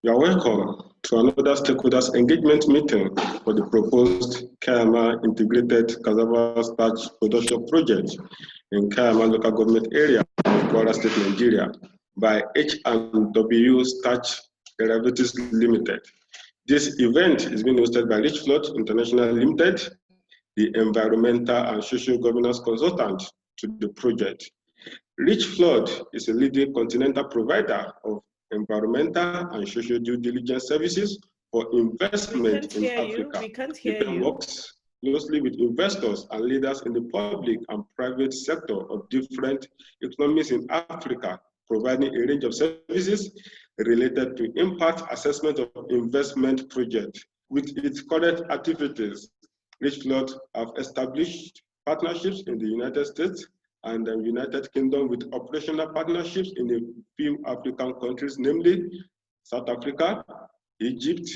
You are welcome to another stakeholders engagement meeting for the proposed KAIAMA integrated cassava starch production project in KAIAMA local government area of KWARA State, Nigeria by H&W Starch Derivatives Limited. This event is being hosted by Richflood International Limited, the environmental and social governance consultant to the project. Richflood is a leading continental provider of environmental and social due diligence services for investment in Africa. We can't hear you. Works closely with investors and leaders in the public and private sector of different economies in Africa, providing a range of services related to impact assessment of investment projects. With its current activities, Richflood have established partnerships in the United States and the United Kingdom with operational partnerships in a few African countries, namely South Africa, Egypt,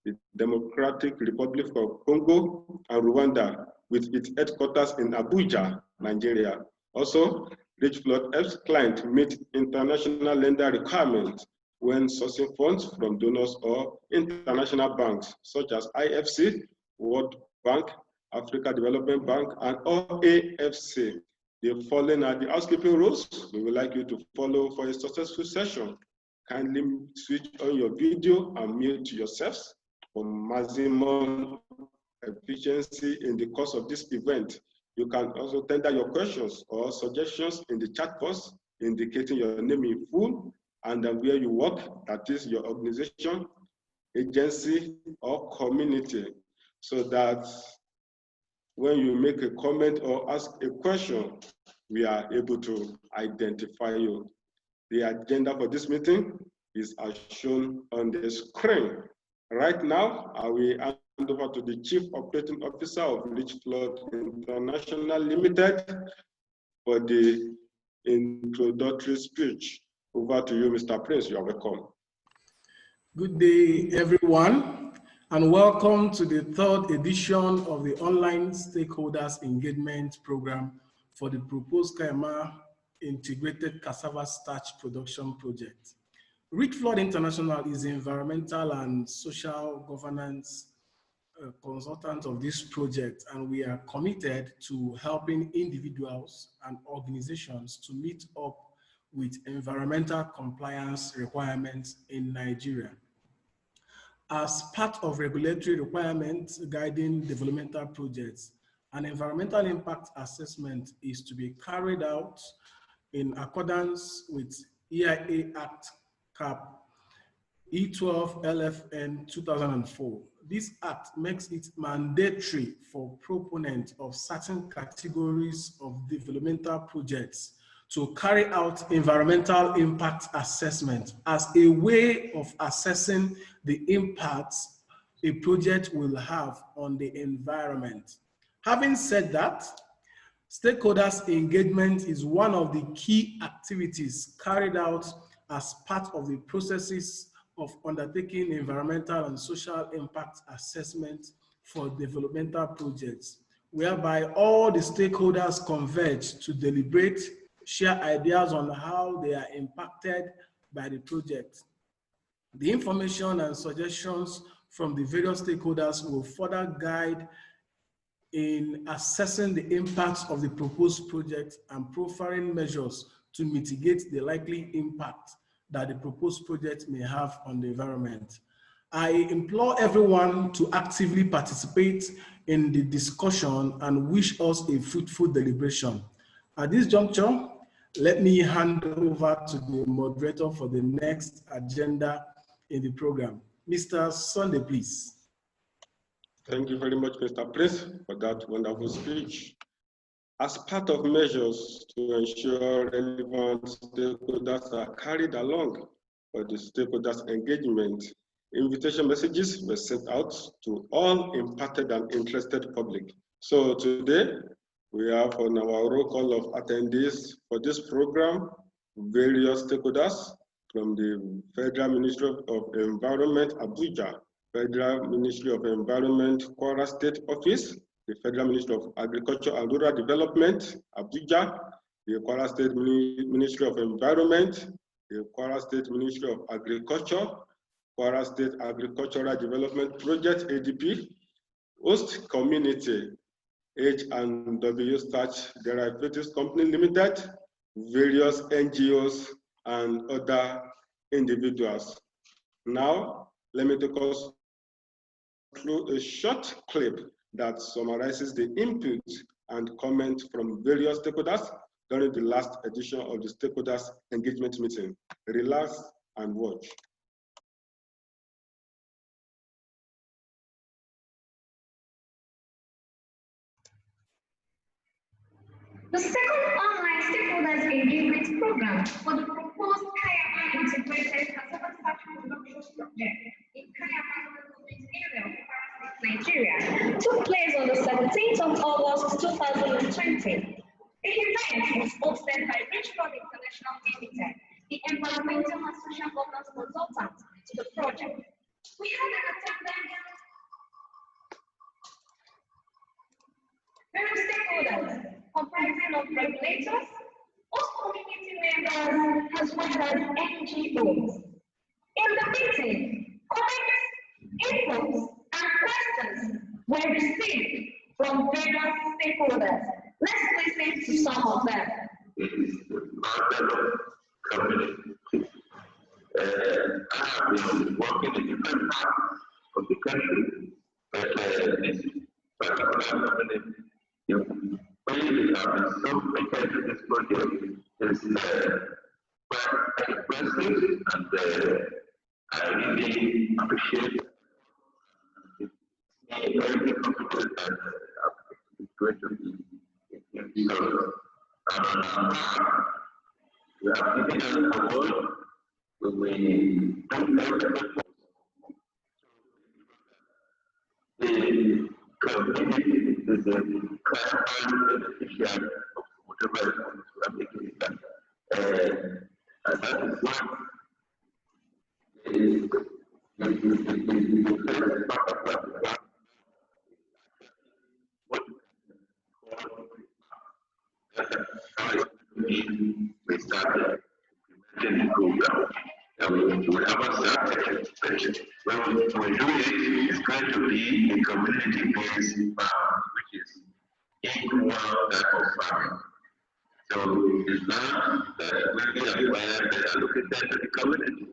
the Democratic Republic of Congo, and Rwanda, with its headquarters in Abuja, Nigeria. Also, Richflood helps clients meet international lender requirements when sourcing funds from donors or international banks, such as IFC, World Bank, Africa Development Bank, and AFC. The following are the housekeeping rules we would like you to follow for a successful session. Kindly switch on your video and mute yourselves for maximum efficiency in the course of this event. You can also tender your questions or suggestions in the chat box, indicating your name in full and where you work, that is your organization, agency, or community, so that when you make a comment or ask a question, we are able to identify you. The agenda for this meeting is as shown on the screen. Right now, I will hand over to the Chief Operating Officer of Richflood International Limited for the introductory speech. Over to you, Mr. Prince. You are welcome. Good day, everyone, and welcome to the third edition of the Online Stakeholders Engagement Program for the proposed KAIAMA Integrated Cassava Starch Production Project. Richflood International is the environmental and social governance consultant of this project, and we are committed to helping individuals and organizations to meet up with environmental compliance requirements in Nigeria. As part of regulatory requirements guiding developmental projects, an environmental impact assessment is to be carried out in accordance with EIA Act Cap E12 LFN 2004. This act makes it mandatory for proponents of certain categories of developmental projects to carry out environmental impact assessment as a way of assessing the impacts a project will have on the environment. Having said that, stakeholders engagement is one of the key activities carried out as part of the processes of undertaking environmental and social impact assessment for developmental projects, whereby all the stakeholders converge to deliberate, share ideas on how they are impacted by the project. The information and suggestions from the various stakeholders will further guide in assessing the impacts of the proposed project and profiling measures to mitigate the likely impact that the proposed project may have on the environment. I implore everyone to actively participate in the discussion and wish us a fruitful deliberation. At this juncture, let me hand over to the moderator for the next agenda in the program. Mr. Sunday, please. Thank you very much, Mr. Prince, for that wonderful speech. As part of measures to ensure relevant stakeholders are carried along for the stakeholders engagement, invitation messages were sent out to all impacted and interested public. So today, we have on our roll call of attendees for this program, various stakeholders from the Federal Ministry of Environment, Abuja, Federal Ministry of Environment, KWARA State Office, the Federal Ministry of Agriculture and Rural Development, Abuja, the KWARA State Ministry of Environment, the KWARA State Ministry of Agriculture, KWARA State Agricultural Development Project, ADP, Host Community, H&W STARCH Derivatives Company Limited, various NGOs, and other individuals. Now, let me take us through a short clip that summarizes the input and comment from various stakeholders during the last edition of the Stakeholders Engagement Meeting. Relax and watch. The second online stakeholders engagement program for the proposed KAIAMA integrated cassava starch production project in KAIAMA area of Nigeria took place on the 17th of August 2020. The event was hosted by Richflood International Limited, the environmental and social governance consultant to the project. We had an attendance various stakeholders comprising of regulators, host community members, as well as NGOs. In the meeting, comments, inputs, and questions were received from various stakeholders. Let's listen to some of them. I have been working in different parts of the country, but this particular community, when have been so committed to this project is quite impressive, and I really appreciate it. It's very difficult that it's going to be so. We have given us a word when we don't know the community is a primary beneficiary of whatever we are making it done. And that is what the first part of that we started implementing the program. And we haven't started, but when we do it, it's going to be a community-based farm, which is equal type of farming. So it's land that will be acquired that are located to the community.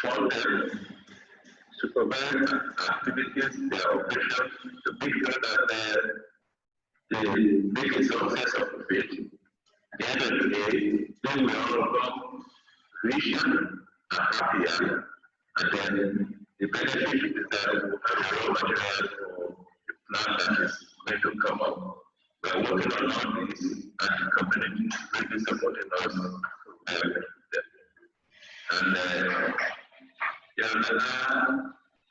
For them, supervise activities, their operations, to make sure that they make a success of it. At the end of the day, then we all become richer and happier, and then the benefit is that we have raw materials for the plant that is going to come up. We are working on all this, and the community is really supporting us.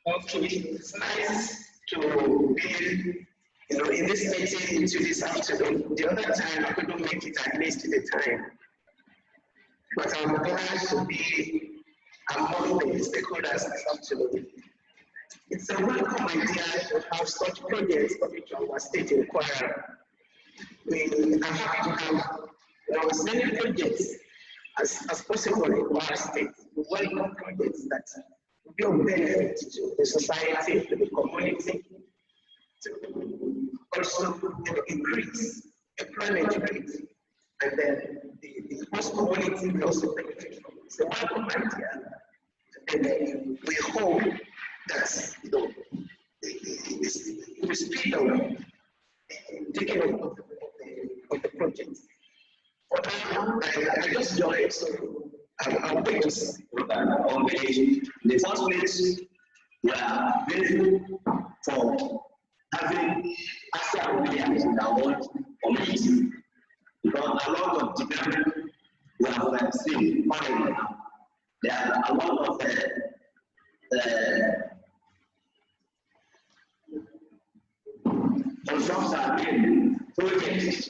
Okay, it's nice to be in this meeting into this afternoon. The other time I couldn't make it at least the time. But I'm glad to be among the stakeholders this afternoon. It's a welcome idea to have such projects coming to our state in KWARA. We are happy to have as many projects as possible in KWARA state. We welcome projects that will be of benefit to the society, to the community, to also increase employment rate, and then the host community will also benefit from it. It's a welcome idea, and we hope that the speed of taking of the project. For now, I just joined, so I'll wait to see. On the first place, we are grateful for having AfDB in our community, because a lot of development we have seen already now. There are a lot of constructions are being projects,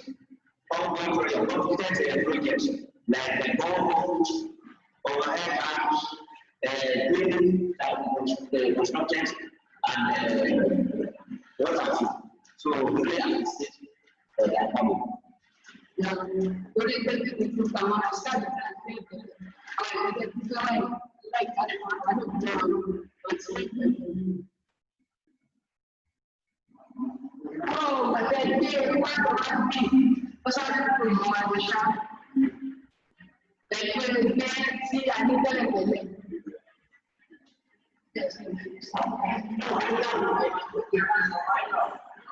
ongoing projects, competent projects like the government overhead arms, building the constructed and what have you. So we really appreciate that coming. Now, what is going to improve our study and Oh, but then they want to be. What's our people who are the shop? Like when the parents see, I need them.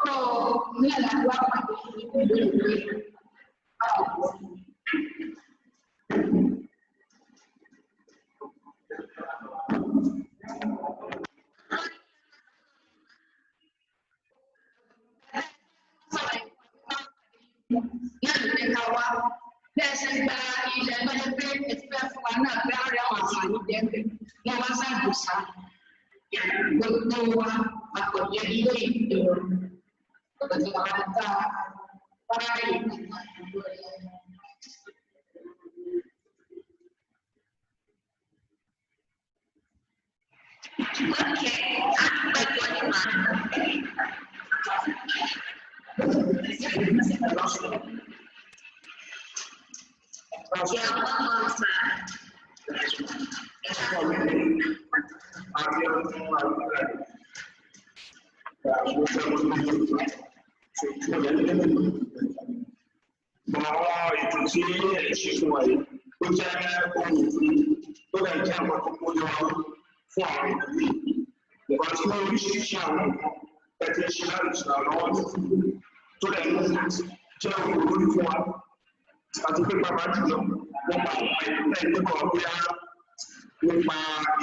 Oh, me and I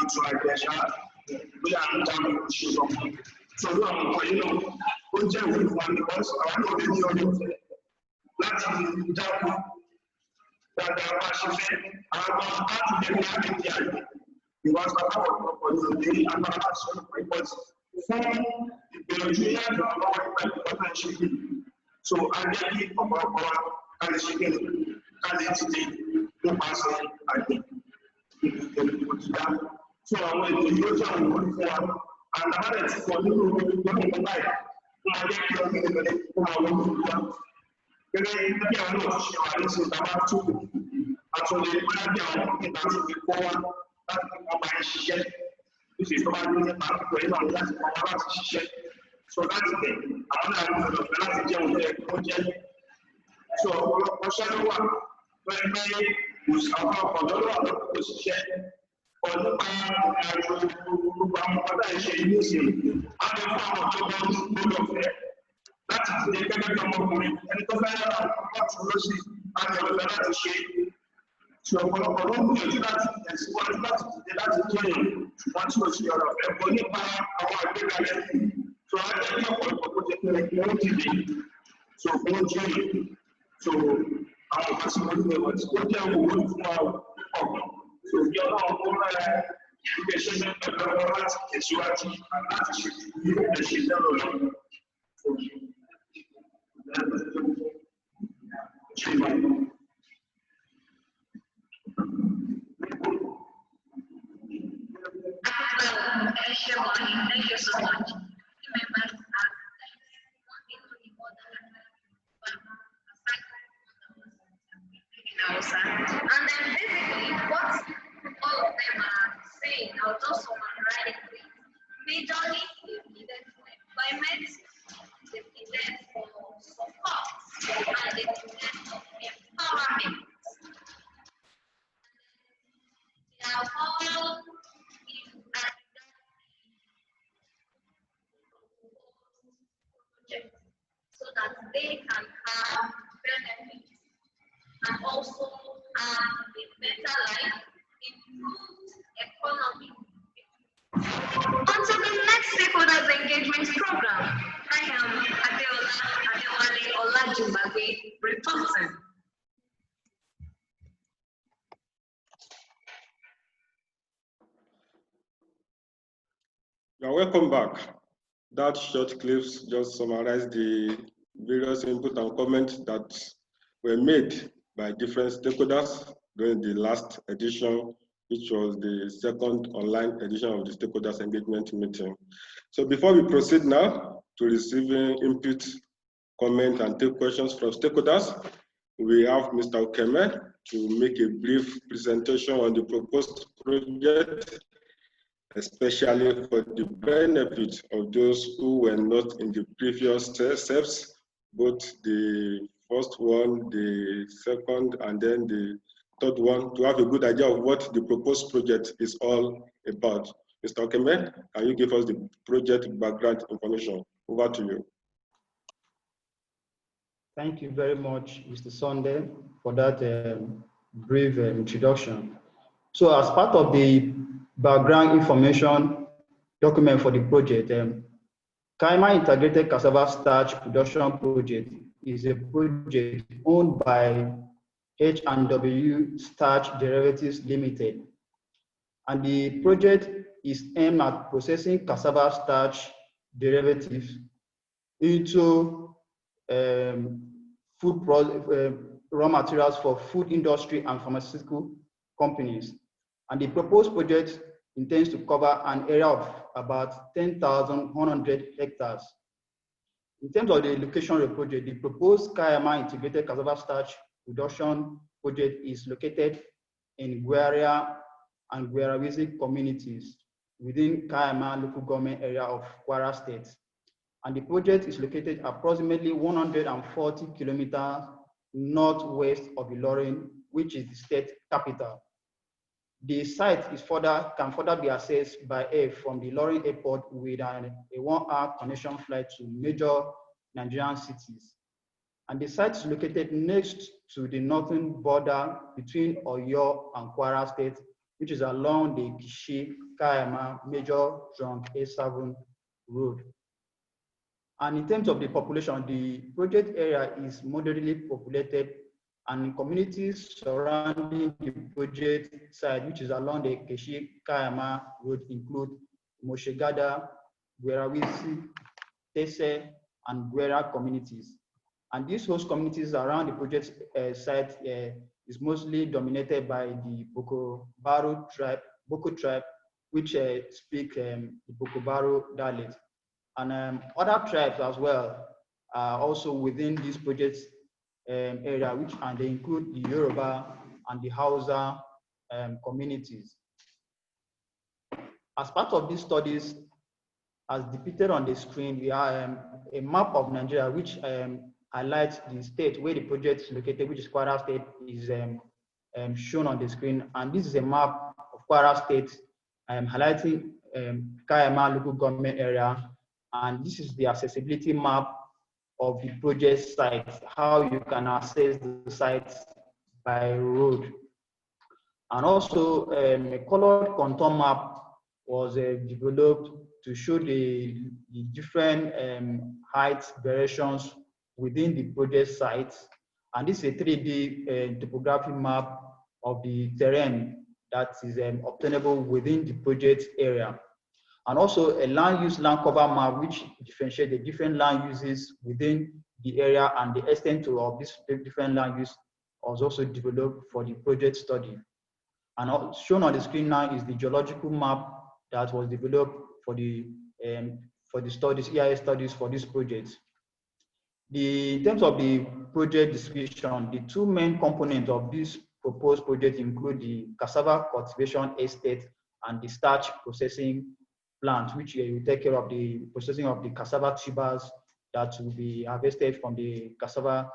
so I get so I went to use and I had for you to buy. I so that's the thing. I'm not going to project. So, when I was about a position, or the that is the kind of moment, and the government and shape. So, for a long period, that's what that's doing. Once was your only power, our so I tell you so so our possibility was what they would for so you're not education and thank you so much. And then basically what all of them are saying, I'll just summarize it. Majorly they've needed for employment, they've needed for support, and they've needed for empowerment. They are all in so that they can have benefits and also have a better life, improved economy. On to the next stakeholders engagement program. I am Adewale Olajumbade reporting. You're welcome back. That short clips just summarize the various input and comments that were made by different stakeholders during the last edition, which was the second online edition of the stakeholders engagement meeting. So before we proceed now to receiving input, comment, and take questions from stakeholders, we have Mr. Okeme to make a brief presentation on the proposed project, especially for the benefit of those who were not in the previous steps, both the first one, the second, and then the third one, to have a good idea of what the proposed project is all about. Mr. Okeme, can you give us the project background information? Over to you. Thank you very much, Mr. Sunday, for that brief introduction. So as part of the background information document for the project, KAIAMA Integrated Cassava Starch Production Project is a project owned by H&W Starch Derivatives Limited. And the project is aimed at processing cassava starch derivatives into raw materials for food industry and pharmaceutical companies. And the proposed project intends to cover an area of about 10,100 hectares. In terms of the location of the project, the proposed KAIAMA Integrated Cassava Starch Production Project is located in KWARA and KWARA communities within KAIAMA local government area of KWARA State. And the project is located approximately 140 kilometers northwest of Ilorin, which is the state capital. The site is can further be accessed by air from the Ilorin airport with a 1-hour connection flight to major Nigerian cities. And the site is located next to the northern border between Oyo and KWARA State, which is along the KAIAMA Major Trunk A7 road. And in terms of the population, the project area is moderately populated, and communities surrounding the project site, which is along the KAIAMA road, include Moshegada, Gwerawisi, Tese, and Gwera communities. And these host communities around the project site is mostly dominated by the Boko tribe, which speak the Boko dialect. And other tribes as well are also within this project area, and they include the Yoruba and the Hausa communities. As part of these studies, as depicted on the screen, we have a map of Nigeria which highlights the state where the project is located, which is KWARA State, is shown on the screen. And this is a map of KWARA State highlighting KAIAMA local government area. And this is the accessibility map of the project site, how you can access the sites by road. And also a colored contour map was developed to show the different height variations within the project sites. And this is a 3D topography map of the terrain that is obtainable within the project area. And also a land cover map, which differentiates the different land uses within the area, and the extent of these different land use was also developed for the project study. And shown on the screen now is the geological map that was developed for the studies, EIS studies for this project. In terms of the project description, the two main components of this proposed project include the cassava cultivation estate and the starch processing plant, which will take care of the processing of the cassava tubers that will be harvested from the cassava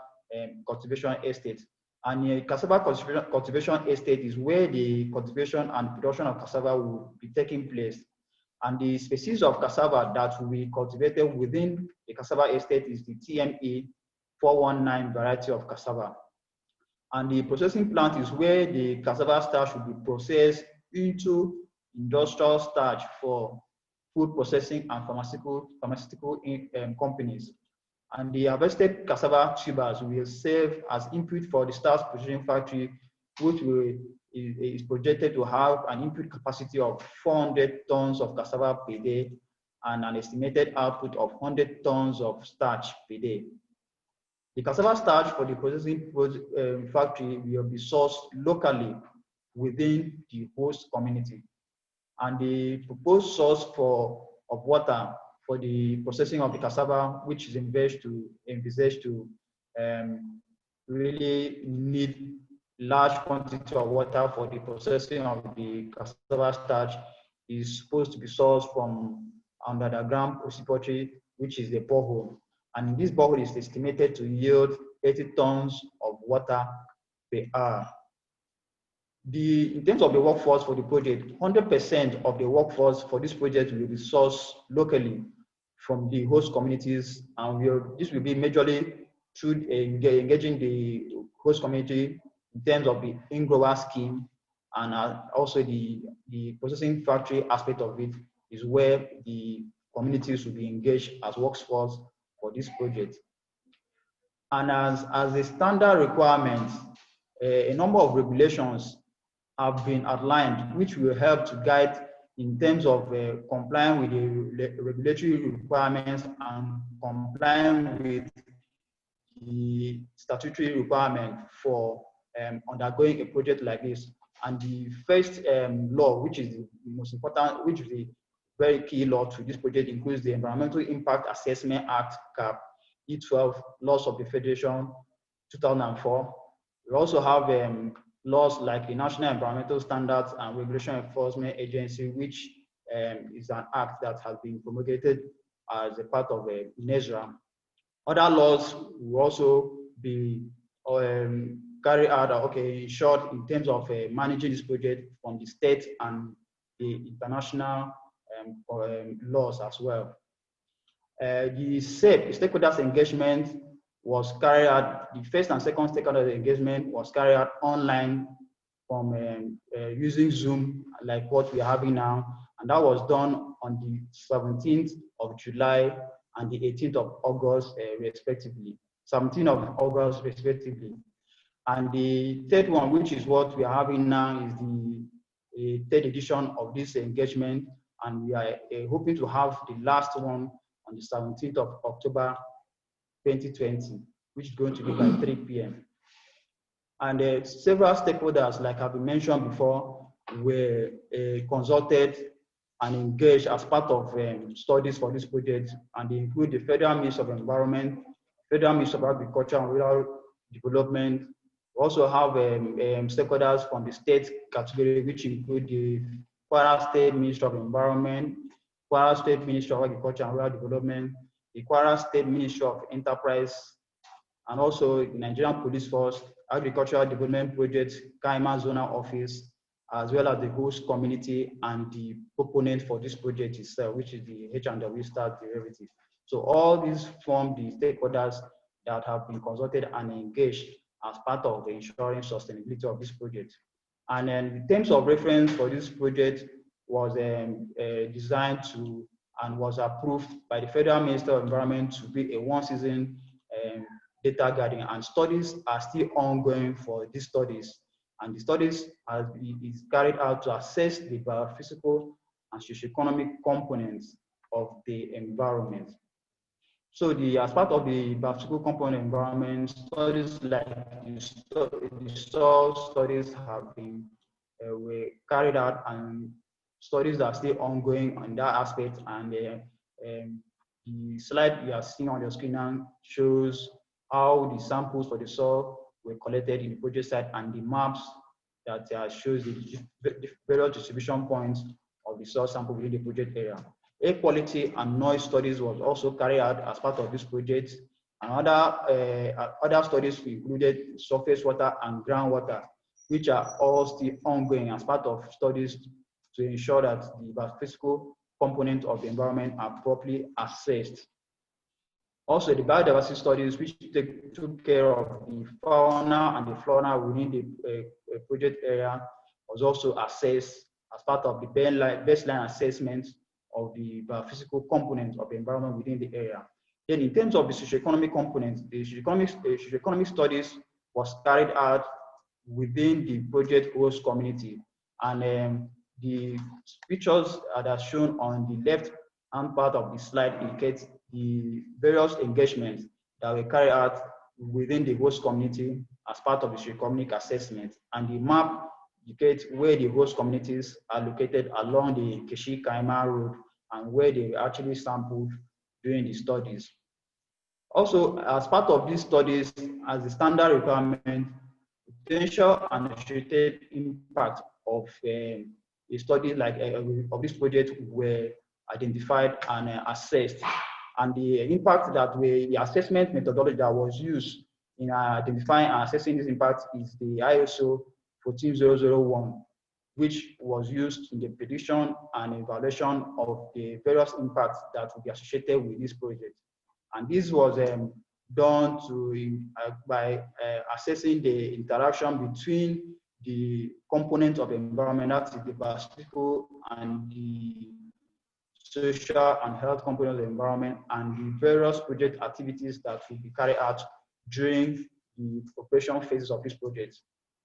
cultivation estate. And the cassava cultivation estate is where the cultivation and production of cassava will be taking place. And the species of cassava that will be cultivated within the cassava estate is the TME 419 variety of cassava. And the processing plant is where the cassava starch will be processed into industrial starch for food processing and pharmaceutical companies. And the harvested cassava tubers will serve as input for the starch processing factory, which is projected to have an input capacity of 400 tons of cassava per day and an estimated output of 100 tons of starch per day. The cassava starch for the processing factory will be sourced locally within the host community. And the proposed source of water for the processing of the cassava, which is envisaged to really need large quantity of water for the processing of the cassava starch is supposed to be sourced from under the ground repository, which is the borehole. And this borehole is estimated to yield 80 tons of water per hour. In terms of the workforce for the project, 100% of the workforce for this project will be sourced locally from the host communities, and this will be majorly through engaging the host community in terms of the in-grower scheme, and also the processing factory aspect of it is where the communities will be engaged as workforce for this project. And as a standard requirement, a number of regulations have been outlined, which will help to guide in terms of complying with the regulatory requirements and complying with the statutory requirement for undergoing a project like this. And the first law, which is the most important, which is the very key law to this project, includes the Environmental Impact Assessment Act, CAP, E12, Laws of the Federation, 2004. We also have laws like the National Environmental Standards and Regulation Enforcement Agency, which is an act that has been promulgated as a part of NESRA. Other laws will also be carried out, in short, in terms of managing this project from the state and the international laws as well. The SAPE, stakeholders engagement, was carried out, the first and second stakeholder engagement was carried out online from using Zoom, like what we are having now. And that was done on the 17th of July and the 18th of August, respectively. 17th of August, respectively. And the third one, which is what we are having now, is the third edition of this engagement. And we are hoping to have the last one on the 17th of October, 2020, which is going to be by 3 p.m. And several stakeholders, like I've mentioned before, were consulted and engaged as part of studies for this project, and they include the Federal Ministry of Environment, Federal Ministry of Agriculture and Rural Development. We also have stakeholders from the state category, which include the KWARA State Ministry of Environment, KWARA State Ministry of Agriculture and Rural Development, the KWARA State Ministry of Enterprise, and also the Nigerian Police Force, Agricultural Development Project, KAIAMA Zonal Office, as well as the host community and the proponent for this project itself, which is the H&W Star derivative. So all these form the stakeholders that have been consulted and engaged as part of the ensuring sustainability of this project. And then in terms of reference for this project was designed to and was approved by the Federal Minister of Environment to be a one-season data gathering, and studies are still ongoing for these studies. And the studies is carried out to assess the biophysical and socioeconomic components of the environment. So as part of the biophysical component environment, studies like the soil studies have been were carried out, and studies are still ongoing on that aspect. And the slide you are seeing on the screen now shows how the samples for the soil were collected in the project site, and the maps that shows the various distribution points of the soil sample within the project area. Air quality and noise studies was also carried out as part of this project. And other studies included surface water and groundwater, which are all still ongoing as part of studies to ensure that the physical components of the environment are properly assessed. Also, the biodiversity studies, which took care of the fauna and the flora within the project area, was also assessed as part of the baseline assessment of the biophysical components of the environment within the area. Then in terms of the socioeconomic components, the socioeconomic studies was carried out within the project host community. And the pictures that are shown on the left-hand part of the slide indicates the various engagements that were carried out within the host community as part of the socioeconomic assessment. And the map indicates where the host communities are located along the KICSPP road and where they were actually sampled during the studies. Also, as part of these studies, as the standard requirement, potential and associated impact of a study like of this project were identified and assessed, and the impact that the assessment methodology that was used in identifying and assessing this impact is the ISO 14001, which was used in the prediction and evaluation of the various impacts that will be associated with this project. And this was done by assessing the interaction between the components of the environment, that is the biological and the social and health components of the environment, and the various project activities that will be carried out during the operation phases of this project.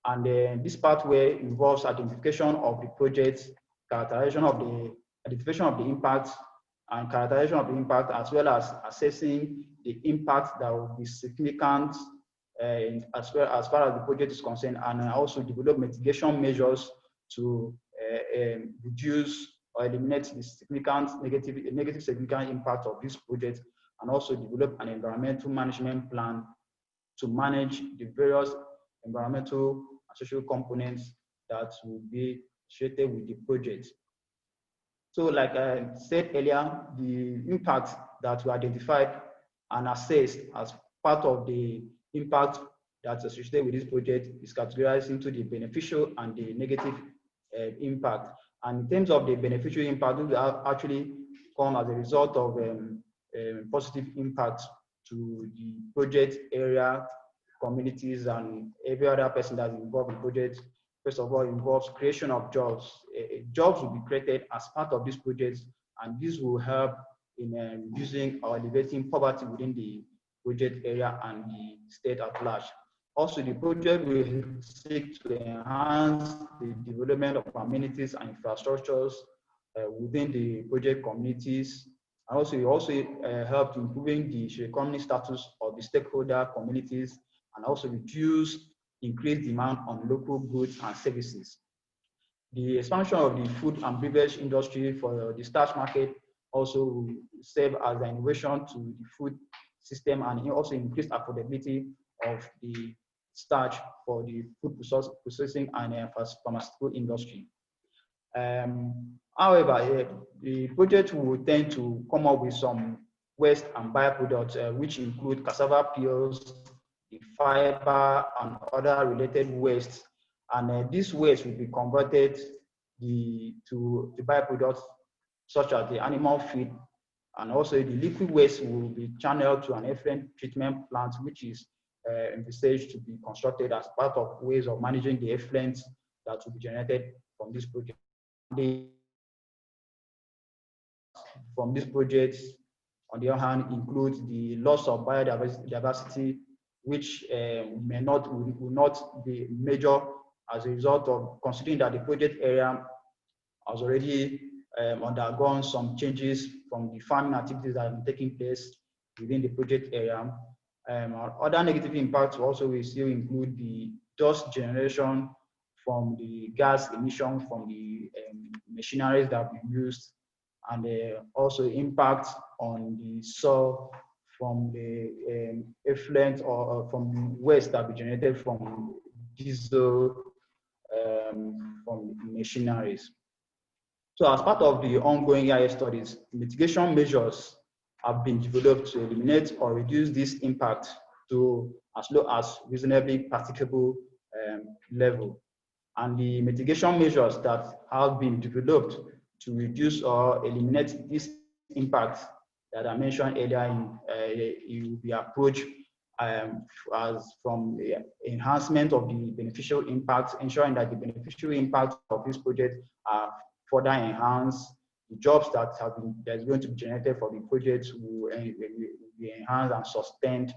And then this pathway involves identification of the project, characterization of the impact, and characterization of the impact, as well as assessing the impact that will be significant as far as the project is concerned, and also develop mitigation measures to reduce or eliminate the significant negative significant impact of this project, and also develop an environmental management plan to manage the various environmental and social components that will be associated with the project. So like I said earlier, the impact that we identified and assessed as part of the impact that's associated with this project is categorized into the beneficial and the negative impact. And in terms of the beneficial impact, this will actually come as a result of positive impact to the project area, communities, and every other person that's involved in the project. First of all, it involves creation of jobs. Jobs will be created as part of this project, and this will help in reducing or alleviating poverty within the project area and the state at large. Also, the project will seek to enhance the development of amenities and infrastructures within the project communities. And also, it also help improving the socioeconomic status of the stakeholder communities, and also reduce increased demand on local goods and services. The expansion of the food and beverage industry for the starch market also will serve as an innovation to the food system, and also increase affordability of the starch for the food processing and pharmaceutical industry. However, the project will tend to come up with some waste and byproducts, which include cassava peels, the fiber, and other related wastes. And this waste will be converted to the byproducts such as the animal feed, and also the liquid waste will be channeled to an effluent treatment plant, which is envisaged to be constructed as part of ways of managing the effluents that will be generated from this project. From this project, on the other hand, includes the loss of biodiversity, which will not be major as a result of considering that the project area has already undergone some changes from the farming activities that have been taking place within the project area. Other negative impacts also will still include the dust generation from the gas emission from the machineries that we used, and also impact on the soil from the effluent or from the waste that we generated from diesel from machineries. So as part of the ongoing EIS studies, mitigation measures have been developed to eliminate or reduce this impact to as low as reasonably practicable level. And the mitigation measures that have been developed to reduce or eliminate this impact that I mentioned earlier, it will be approached as from the enhancement of the beneficial impact, ensuring that the beneficial impact of this project are further enhanced. The jobs that's going to be generated for the project will be enhanced and sustained,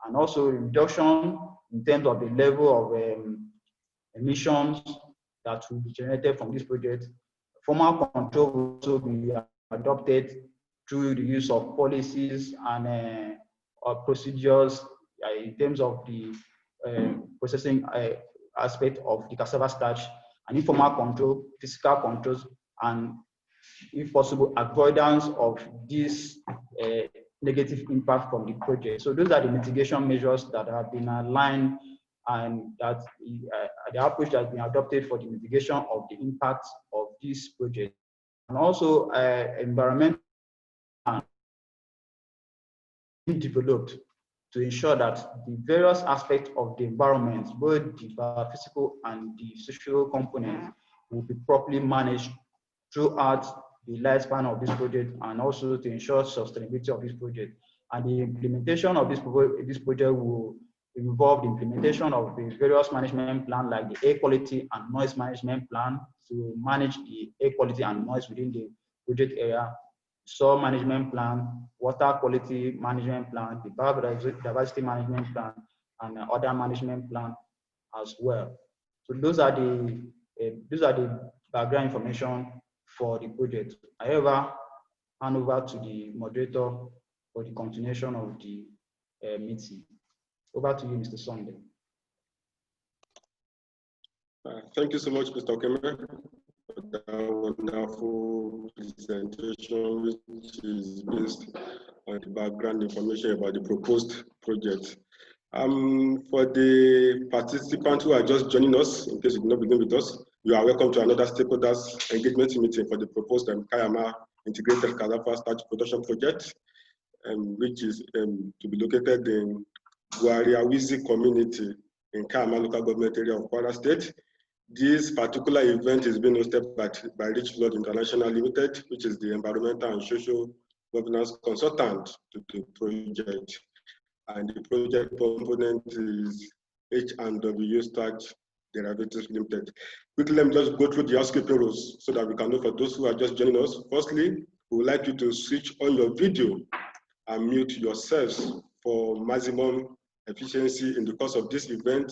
and also reduction in terms of the level of emissions that will be generated from this project. Formal control will also be adopted through the use of policies and procedures in terms of the processing aspect of the cassava starch, and informal control, physical controls, and if possible, avoidance of this negative impact from the project. So those are the mitigation measures that have been aligned and that the approach that has been adopted for the mitigation of the impact of this project, and also environmental developed to ensure that the various aspects of the environment, both the biophysical and the social components, will be properly managed throughout the lifespan of this project, and also to ensure sustainability of this project. And the implementation of this project will involve the implementation of the various management plan, like the air quality and noise management plan, to manage the air quality and noise within the project area, soil management plan, water quality management plan, the biodiversity management plan, and other management plan as well. So those are the background information for the project. However, hand over to the moderator for the continuation of the meeting. Over to you, Mr. Sunday. Thank you so much, Mr. Okeme, for that wonderful presentation, which is based on the background information about the proposed project. For the participants who are just joining us, in case you did not begin with us, you are welcome to another stakeholders engagement meeting for the proposed KAIAMA Integrated CASSAVA Starch Production Project, which is to be located in KWARA community in KAIAMA local government area of KWARA State. This particular event is being hosted by Richflood International Limited, which is the environmental and social governance consultant to the project. And the project component is H&W Starch Derivatives Limited. Quickly, let me just go through the housekeeping rules so that we can know for those who are just joining us. Firstly, we would like you to switch on your video and mute yourselves for maximum efficiency in the course of this event.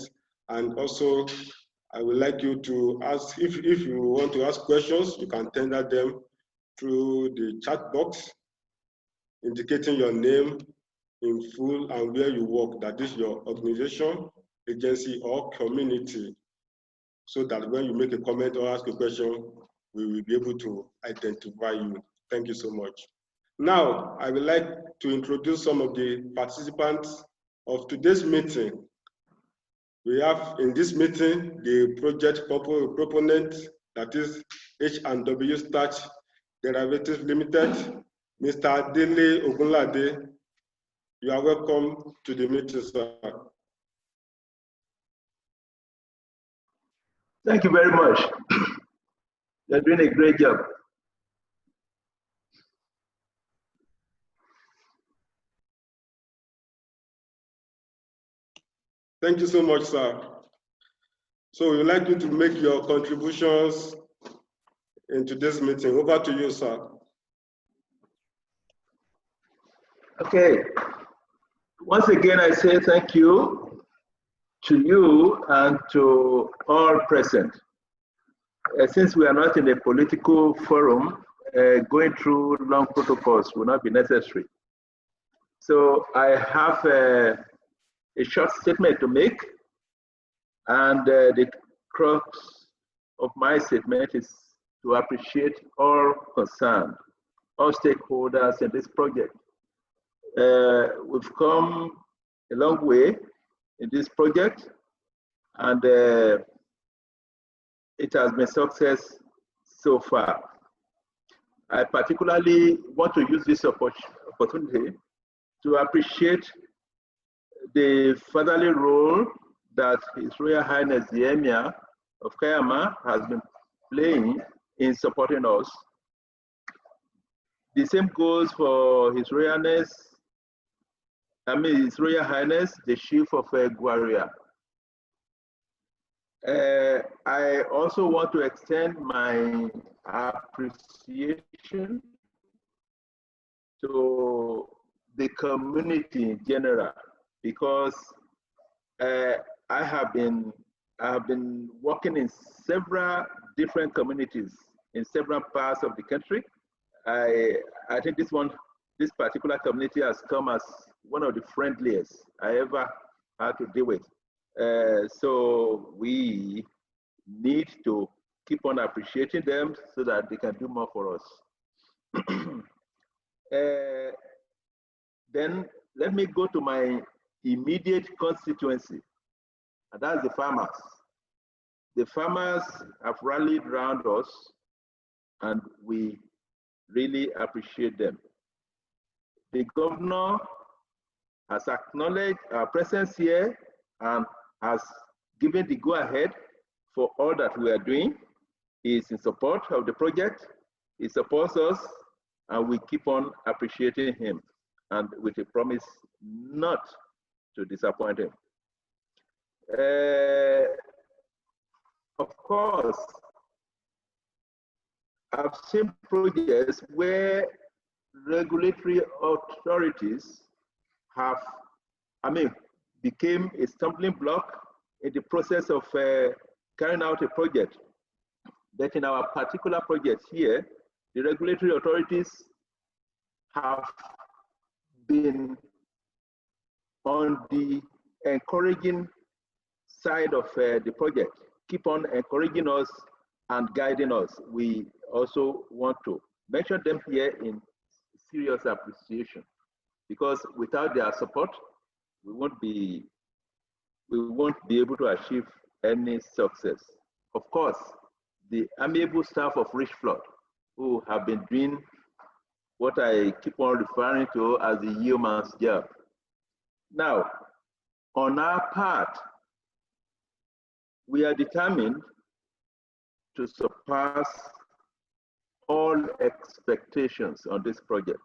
And also, I would like you to ask, if you want to ask questions, you can tender them through the chat box, indicating your name in full and where you work, that is your organization, agency, or community, so that when you make a comment or ask a question, we will be able to identify you. Thank you so much. Now, I would like to introduce some of the participants of today's meeting. We have in this meeting the project proponent, that is H&W Starch Derivatives Limited, Mr. Dele Ogunlade. You are welcome to the meeting, sir. Thank you very much. You're doing a great job. Thank you so much, sir. So we would like you to make your contributions in today's meeting. Over to you, sir. Okay. Once again, I say thank you to you and to all present. Since we are not in a political forum, going through long protocols will not be necessary. So I have a short statement to make, and the crux of my statement is to appreciate all concerned, all stakeholders in this project. We've come a long way in this project, and it has been success so far. I particularly want to use this opportunity to appreciate the fatherly role that His Royal Highness the Emir of KAIAMA has been playing in supporting us. The same goes for His Royal Highness the Chief of KWARA. I also want to extend my appreciation to the community in general, because I have been working in several different communities in several parts of the country. I think this particular community has come as one of the friendliest I ever had to deal with. So we need to keep on appreciating them so that they can do more for us. Then let me go to my immediate constituency. and that's the farmers. The farmers have rallied around us, and we really appreciate them. The governor has acknowledged our presence here and has given the go-ahead for all that we are doing. He is in support of the project. He supports us, and we keep on appreciating him, and with a promise not to disappoint him. Of course, I've seen projects where regulatory authorities have, became a stumbling block in the process of carrying out a project. But in our particular project here, the regulatory authorities have been on the encouraging side of the project, keep on encouraging us and guiding us. We also want to mention them here in serious appreciation, because without their support, we won't be able to achieve any success. Of course, the amiable staff of Richflood, who have been doing what I keep on referring to as the yeoman's job. Now, on our part, we are determined to surpass all expectations on this project.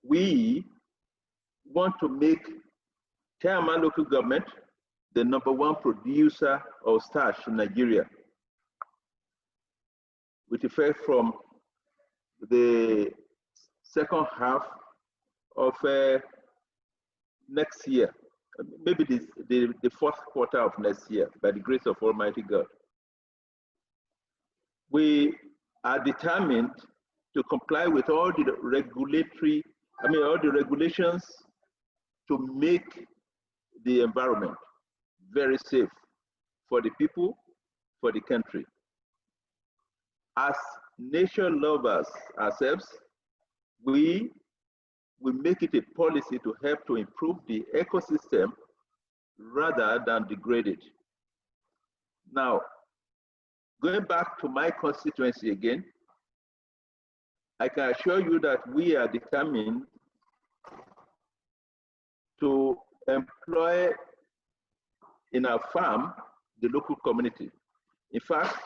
We want to make KAIAMA local government the #1 producer of starch in Nigeria, with effect from the second half of next year, maybe the fourth quarter of next year, by the grace of Almighty God. We are determined to comply with all the all the regulations to make the environment very safe for the people, for the country. As nature lovers ourselves, we will make it a policy to help to improve the ecosystem rather than degrade it. Now, going back to my constituency again, I can assure you that we are determined to employ in our farm the local community. In fact,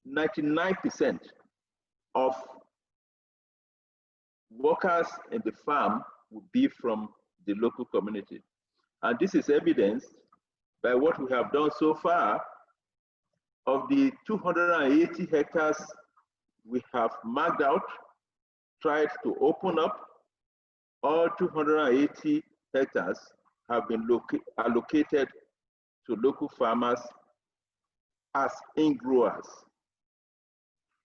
99% of workers in the farm will be from the local community. And this is evidenced by what we have done so far. Of the 280 hectares we have marked out, tried to open up, all 280 hectares have been allocated to local farmers as in-growers.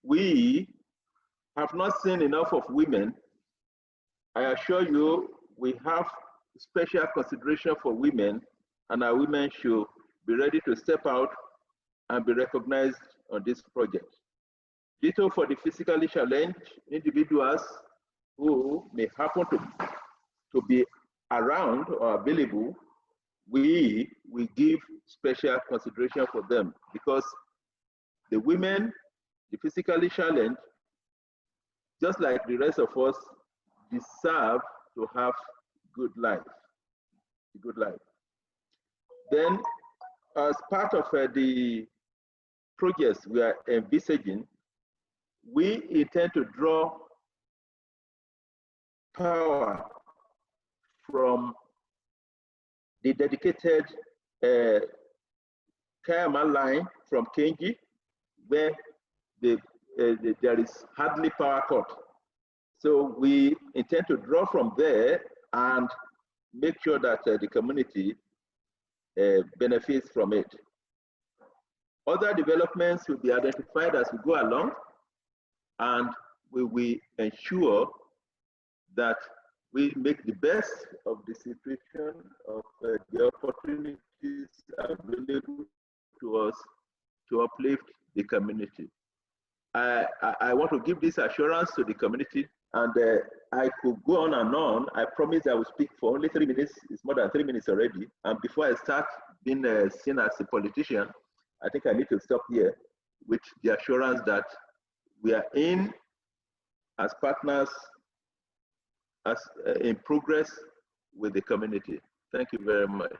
We have not seen enough of women. I assure you, we have special consideration for women, and our women should be ready to step out and be recognized on this project. Ditto for the physically challenged individuals who may happen to be around or available. We will give special consideration for them, because the women, the physically challenged, just like the rest of us, deserve to have good life, a good life. Then, as part of the projects we are envisaging, we intend to draw power from the dedicated KAIAMA line from Kenji, where there is hardly power cut. So we intend to draw from there and make sure that the community benefits from it. Other developments will be identified as we go along, and we will ensure that we make the best of the situation, of the opportunities available to us to uplift the community. I want to give this assurance to the community, and I could go on and on. I promise I will speak for only 3 minutes. It's more than 3 minutes already. And before I start been seen as a politician, I think I need to stop here with the assurance that we are in as partners, as in progress with the community. Thank you very much.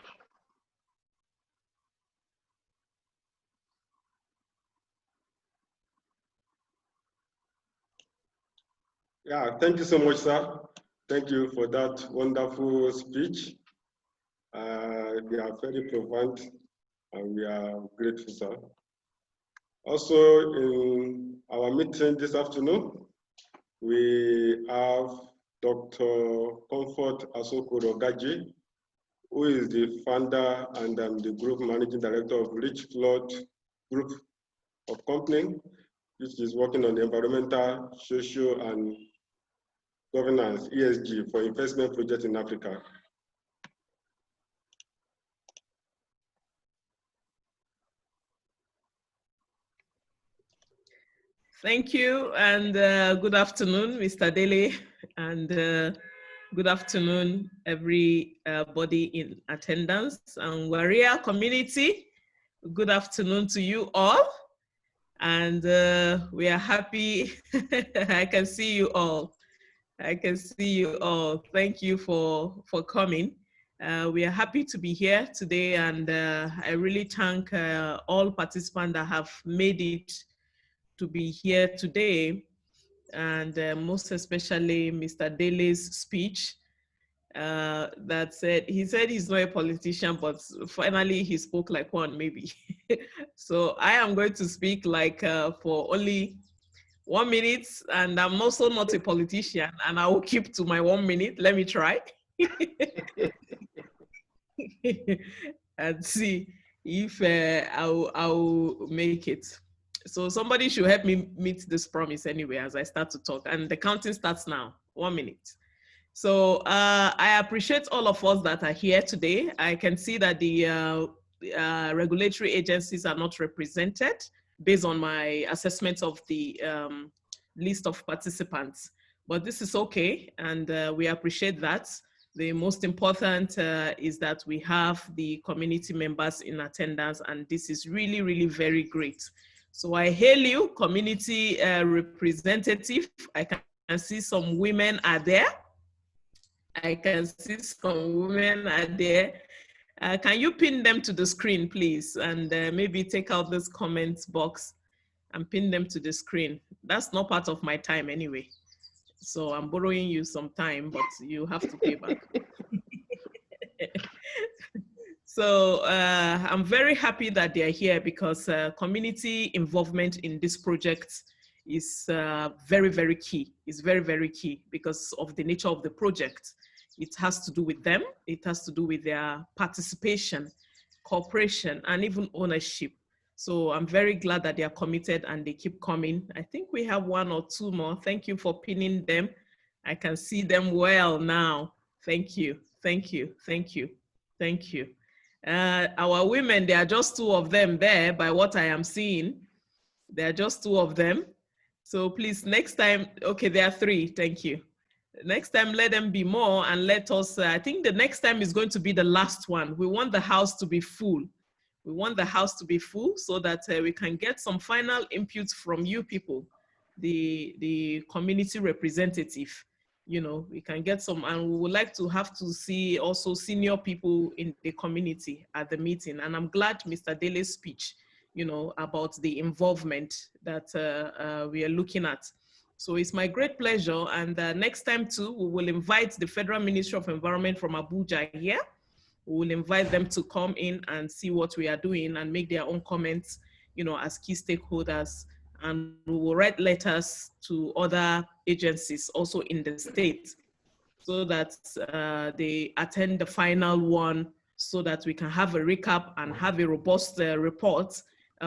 Yeah, thank you so much, sir. Thank you for that wonderful speech. They are very profound, and we are grateful, sir. Also, in our meeting this afternoon, we have Dr. Comfort Asoko-Rogaji, who is the founder and the group managing director of Richflood Group of Company, which is working on the environmental, social, and governance, ESG, for investment projects in Africa. Thank you, and good afternoon, Mr. Dele, and good afternoon, everybody in attendance, and Warrior community. Good afternoon to you all, and we are happy. I can see you all. I can see you all. Thank you for coming. We are happy to be here today, and I really thank all participants that have made it to be here today, and most especially Mr. Dele's speech that said, he said he's not a politician, but finally he spoke like one, maybe. So I am going to speak like for only 1 minute, and I'm also not a politician, and I will keep to my 1 minute. Let me try. And see if I'll make it. So somebody should help me meet this promise anyway as I start to talk. And the counting starts now, 1 minute. So I appreciate all of us that are here today. I can see that the regulatory agencies are not represented based on my assessment of the list of participants. But this is okay, and we appreciate that. The most important is that we have the community members in attendance, and this is really, really very great. So I hail you, community representative. I can see some women are there. I can see some women are there. Can you pin them to the screen, please? And maybe take out this comments box and pin them to the screen. That's not part of my time anyway. So I'm borrowing you some time, but you have to pay back. So I'm very happy that they're here because community involvement in this project is very, very key. It's very, very key because of the nature of the project. It has to do with them. It has to do with their participation, cooperation, and even ownership. So I'm very glad that they are committed and they keep coming. I think we have 1 or 2 more. Thank you for pinning them. I can see them well now. Thank you, thank you, thank you, thank you. Our women, there are just 2 of them there by what I am seeing. There are just 2 of them. So please, next time, okay, there are 3, thank you. Next time, let them be more and let us, I think the next time is going to be the last one. We want the house to be full. We want the house to be full so that we can get some final input from you people, the community representative. You know, we can get some, and we would like to have to see also senior people in the community at the meeting. And I'm glad Mr. Dele's speech, you know, about the involvement that we are looking at. So it's my great pleasure. And next time too, we will invite the Federal Ministry of Environment from Abuja here. We will invite them to come in and see what we are doing and make their own comments, you know, as key stakeholders. And we will write letters to other agencies also in the state so that they attend the final one so that we can have a recap and have a robust report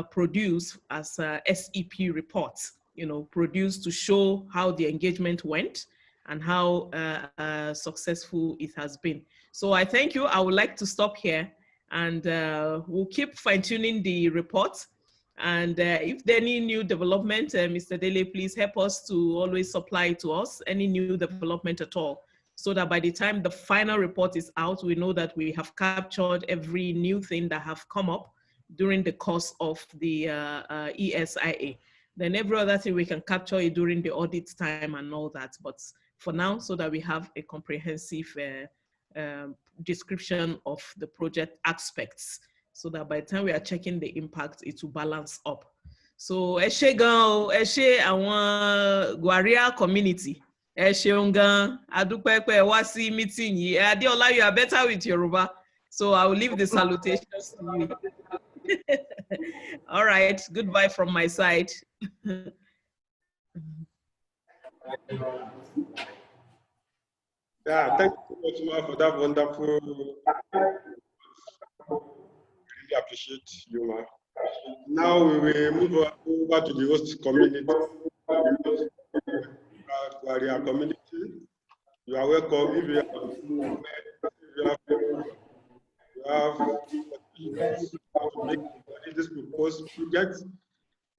produced as a SEP report, you know, produced to show how the engagement went and how successful it has been. So I thank you. I would like to stop here, and we'll keep fine-tuning the report. And if there any new development, Mr. Dele, please help us to always supply to us any new development at all, so that by the time the final report is out, we know that we have captured every new thing that have come up during the course of the ESIA. Then every other thing we can capture it during the audit time and all that. But for now, so that we have a comprehensive description of the project aspects, so that by the time we are checking the impact, it will balance up. So, Eshe àwọn KWARA community. Adúpẹ́ pé wá sí meeting yìí. Adeola, you are better with Yoruba, so I will leave the salutations to you. All right, goodbye from my side. Yeah, thank you so much, Ma, for that wonderful. Really appreciate you, Ma. Now we will move over to the host community. KWARA community, you are welcome. If you have to make this proposed project,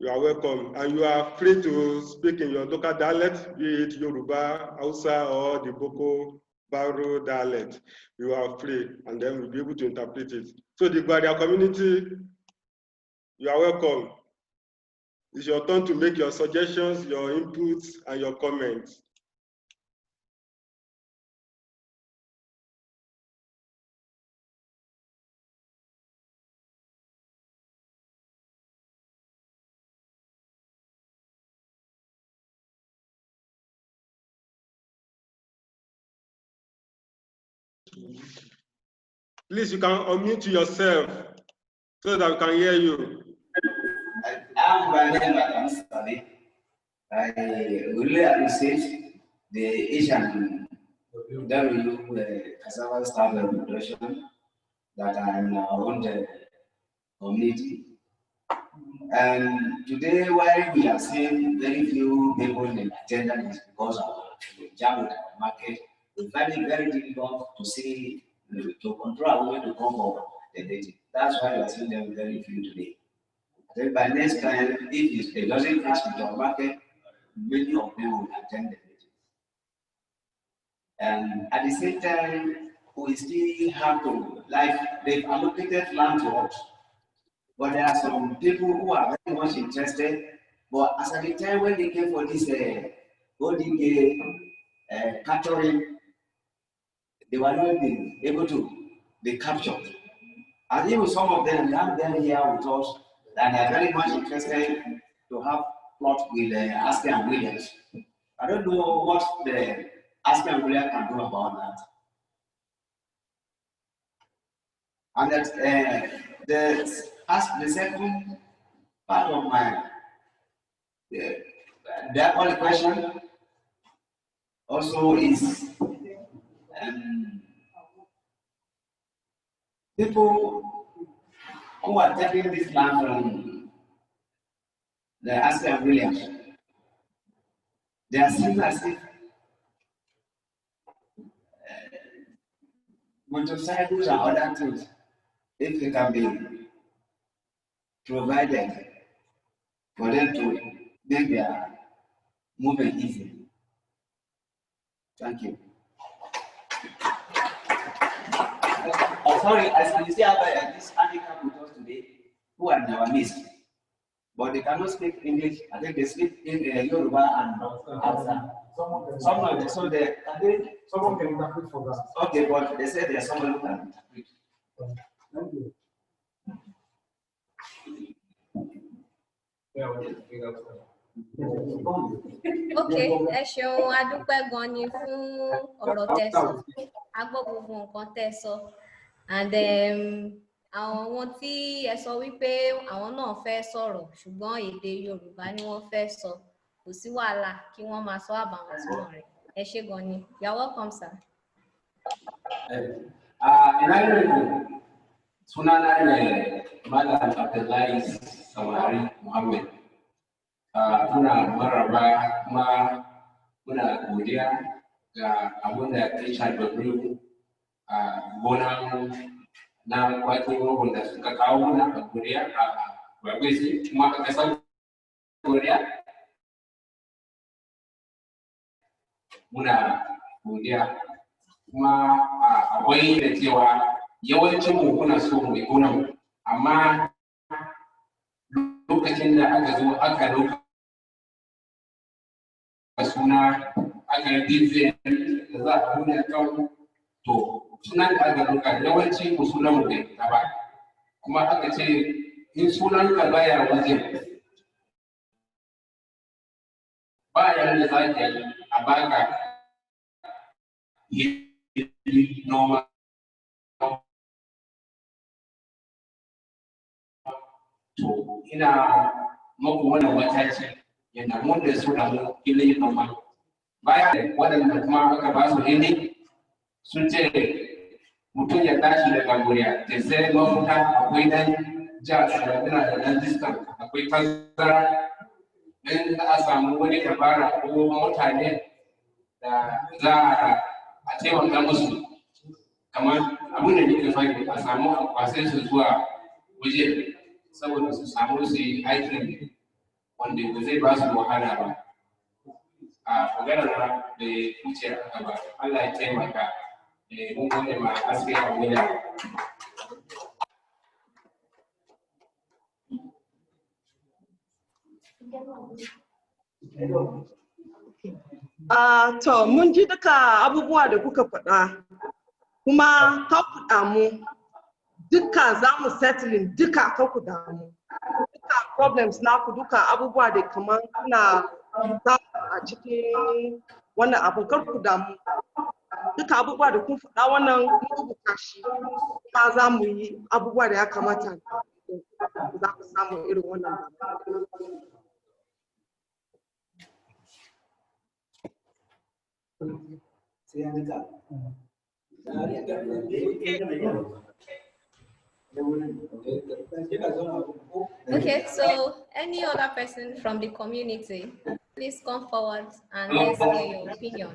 you are welcome, and you are free to speak in your local dialect, be it Yoruba, Hausa, or the Boko Baro dialect. You are free, and then we'll be able to interpret it. So the KWARA community, you are welcome. It's your turn to make your suggestions, your inputs, and your comments. Please, you can unmute yourself so that we can hear you. I'm by name Adam Study. I really appreciate the Asian CASSAVA staff reputation that I'm on the community. And today, while we are seeing very few people in attendance because of the jam with our market, we find it very difficult to see, to control when to come over the data. That's why we are seeing them very few today. Then by next time, if it doesn't crash with our market, many of them will attend the meeting. And at the same time, we still have to, like, they've allocated land to us. But there are some people who are very much interested. But as at the time when they came for this L.G.A capturing, they were not being able to be captured. And even some of them, we have them here with us, and are very much interested to have plot with AfDB and Williams. I don't know what the AfDB and Williams can do about that. And that the second part of my the only question also is people who are taking this land from the AfDB and Williams, they are seen as if motorcycles and other things, if they can be provided for them to make their movement easy. Thank you. Sorry, as you see, I have this handicap with us today, who are in our midst, but they cannot speak English. I think they speak in Yoruba and Hausa. Some of them, so they someone can interpret for us. Okay, but they say there's someone who can interpret. Thank you. Okay, ẹ ṣeun, a dúpẹ́ gan ni fún ọ̀rọ̀ tẹ́ sọ, a gbọ́ gbogbo nǹkan tẹ́ sọ, and àwọn tí ẹ sọ wípé àwọn náà fẹ́ sọ̀rọ̀ ṣùgbọ́n èdè Yorùbá ni wọ́n fẹ́ sọ, kò sí wàhálà kí wọ́n máa sọ àbàwọ́n túmọ̀ rẹ̀. Ẹ ṣé gan ni. You are welcome, sir. Sunana ne Malam Abdullahi Samari Muhammad. Muna maraba kuma muna godiya ga abin da ya shafi gonan na kwakin rogon da suka kawo mana a godiya a Bagwesi kuma a ƙasar godiya. Muna godiya kuma akwai da cewa yawancin mu kuna so mu yi gonan amma lokacin da aka zo aka dauka suna aka yi da za a nuna kan to sunan da aka dauka yawanci mu sunan mu bai ta ba kuma aka ce in sunan ka baya wajen bayan da za ka yi a baka noma to ina maku wannan mataki yadda mun da su damu ilimin noma bayan waɗanda kuma aka ba su ilimi sun ce mutum ya tashi daga murya da sai mafuta akwai dan ja yana da dan diskan akwai tazara in za a samu wani dabara ko mutane da za a taimaka musu kamar abin da nake fahimta a samu kwasai su zuwa waje saboda su samu su yi aikin wanda ba zai ba su wahala ba a maganar da ya wuce a gaba Allah ya taimaka mun gode ma haske a wuya to mun ji duka abubuwa da kuka faɗa kuma ka ku damu duka za mu settling duka ka ku damu duka problems naku duka abubuwa da kamar kuna a cikin wannan abin kar ku damu duka abubuwa da kun faɗa wannan kun rubuta shi kuma za mu yi abubuwa da ya kamata za ku samu irin wannan Okay, so any other person from the community, please come forward and let's hear your opinion.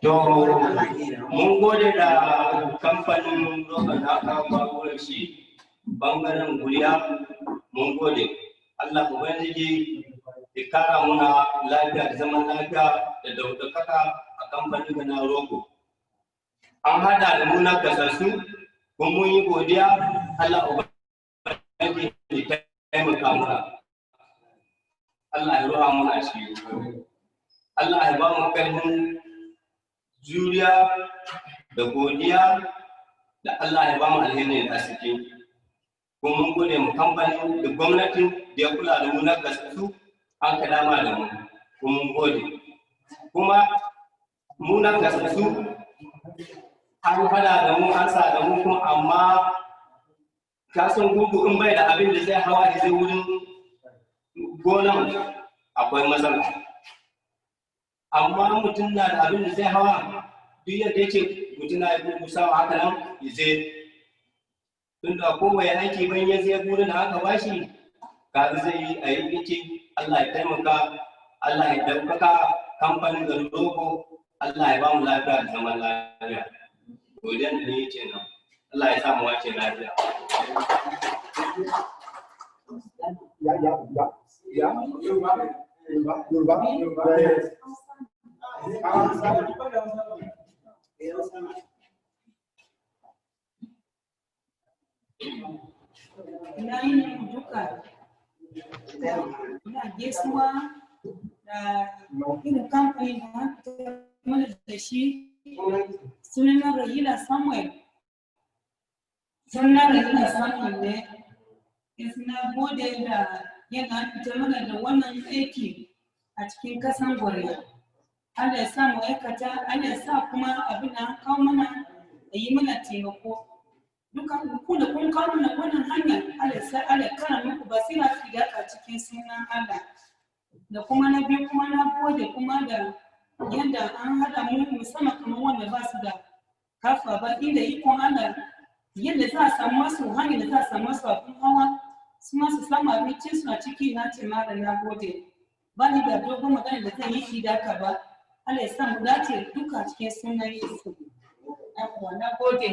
To mun gode da kamfanin roba da aka kawo shi bangaren guriya mun gode. Allah ubangiji ya kara muna lafiya da zaman lafiya da daudakaka a kamfanin na rogo. An hada da nuna kasassu kuma mun yi godiya Allah ubangiji ya taimaka mana. Allah ya ruha muna shi. Allah ya ba mu karfin juriya da godiya da Allah ya ba mu alheri da asiki. Kuma mun gode mu kamfani da gwamnatin da ya kula da mu na gaskisu an kadama da mu. Kuma mun gode. Kuma mu na gaskisu an hada da mu an sa da mu kuma amma ka san gugu in bai da abin da zai hawa da zai wurin gonan akwai matsala. Amma mutum na da abin da zai hawa duk yadda yake mutum na yi gusawa haka nan ya zai tunda ko bai aiki ban ya zai gurin da aka bashi kaga zai yi a yake Allah ya taimaka Allah ya daukaka kamfanin da logo Allah ya ba mu lafiya da zaman lafiya godiya da ni ce nan Allah ya sa mu wace lafiya Ina yin duka ina gaisuwa da irin kamfani da haka mana da shi sunan Rahila Samuel ne na gode da yana fita mana da wannan aiki a cikin kasan Gwariya. Allah ya sa mu aikata, Allah ya sa kuma abin da kawo mana da yi mana taimako. Duka ku da kun kawo mana wannan hanya, Allah ya sa Allah kana muku basira fiye a cikin sunan Allah. Da kuma na biyu kuma na gode kuma da yadda an hada mu musamman kamar wanda ba su da kafa ba inda ikon Allah yadda za a samu masu hanyar da za a samu masu abin hawa su masu samu abincin su a ciki na ce ma da na gode ba ni da dogon magana da zan yi shi da haka ba Allah ya sa mu dace duka cikin sunan Yesu na gode.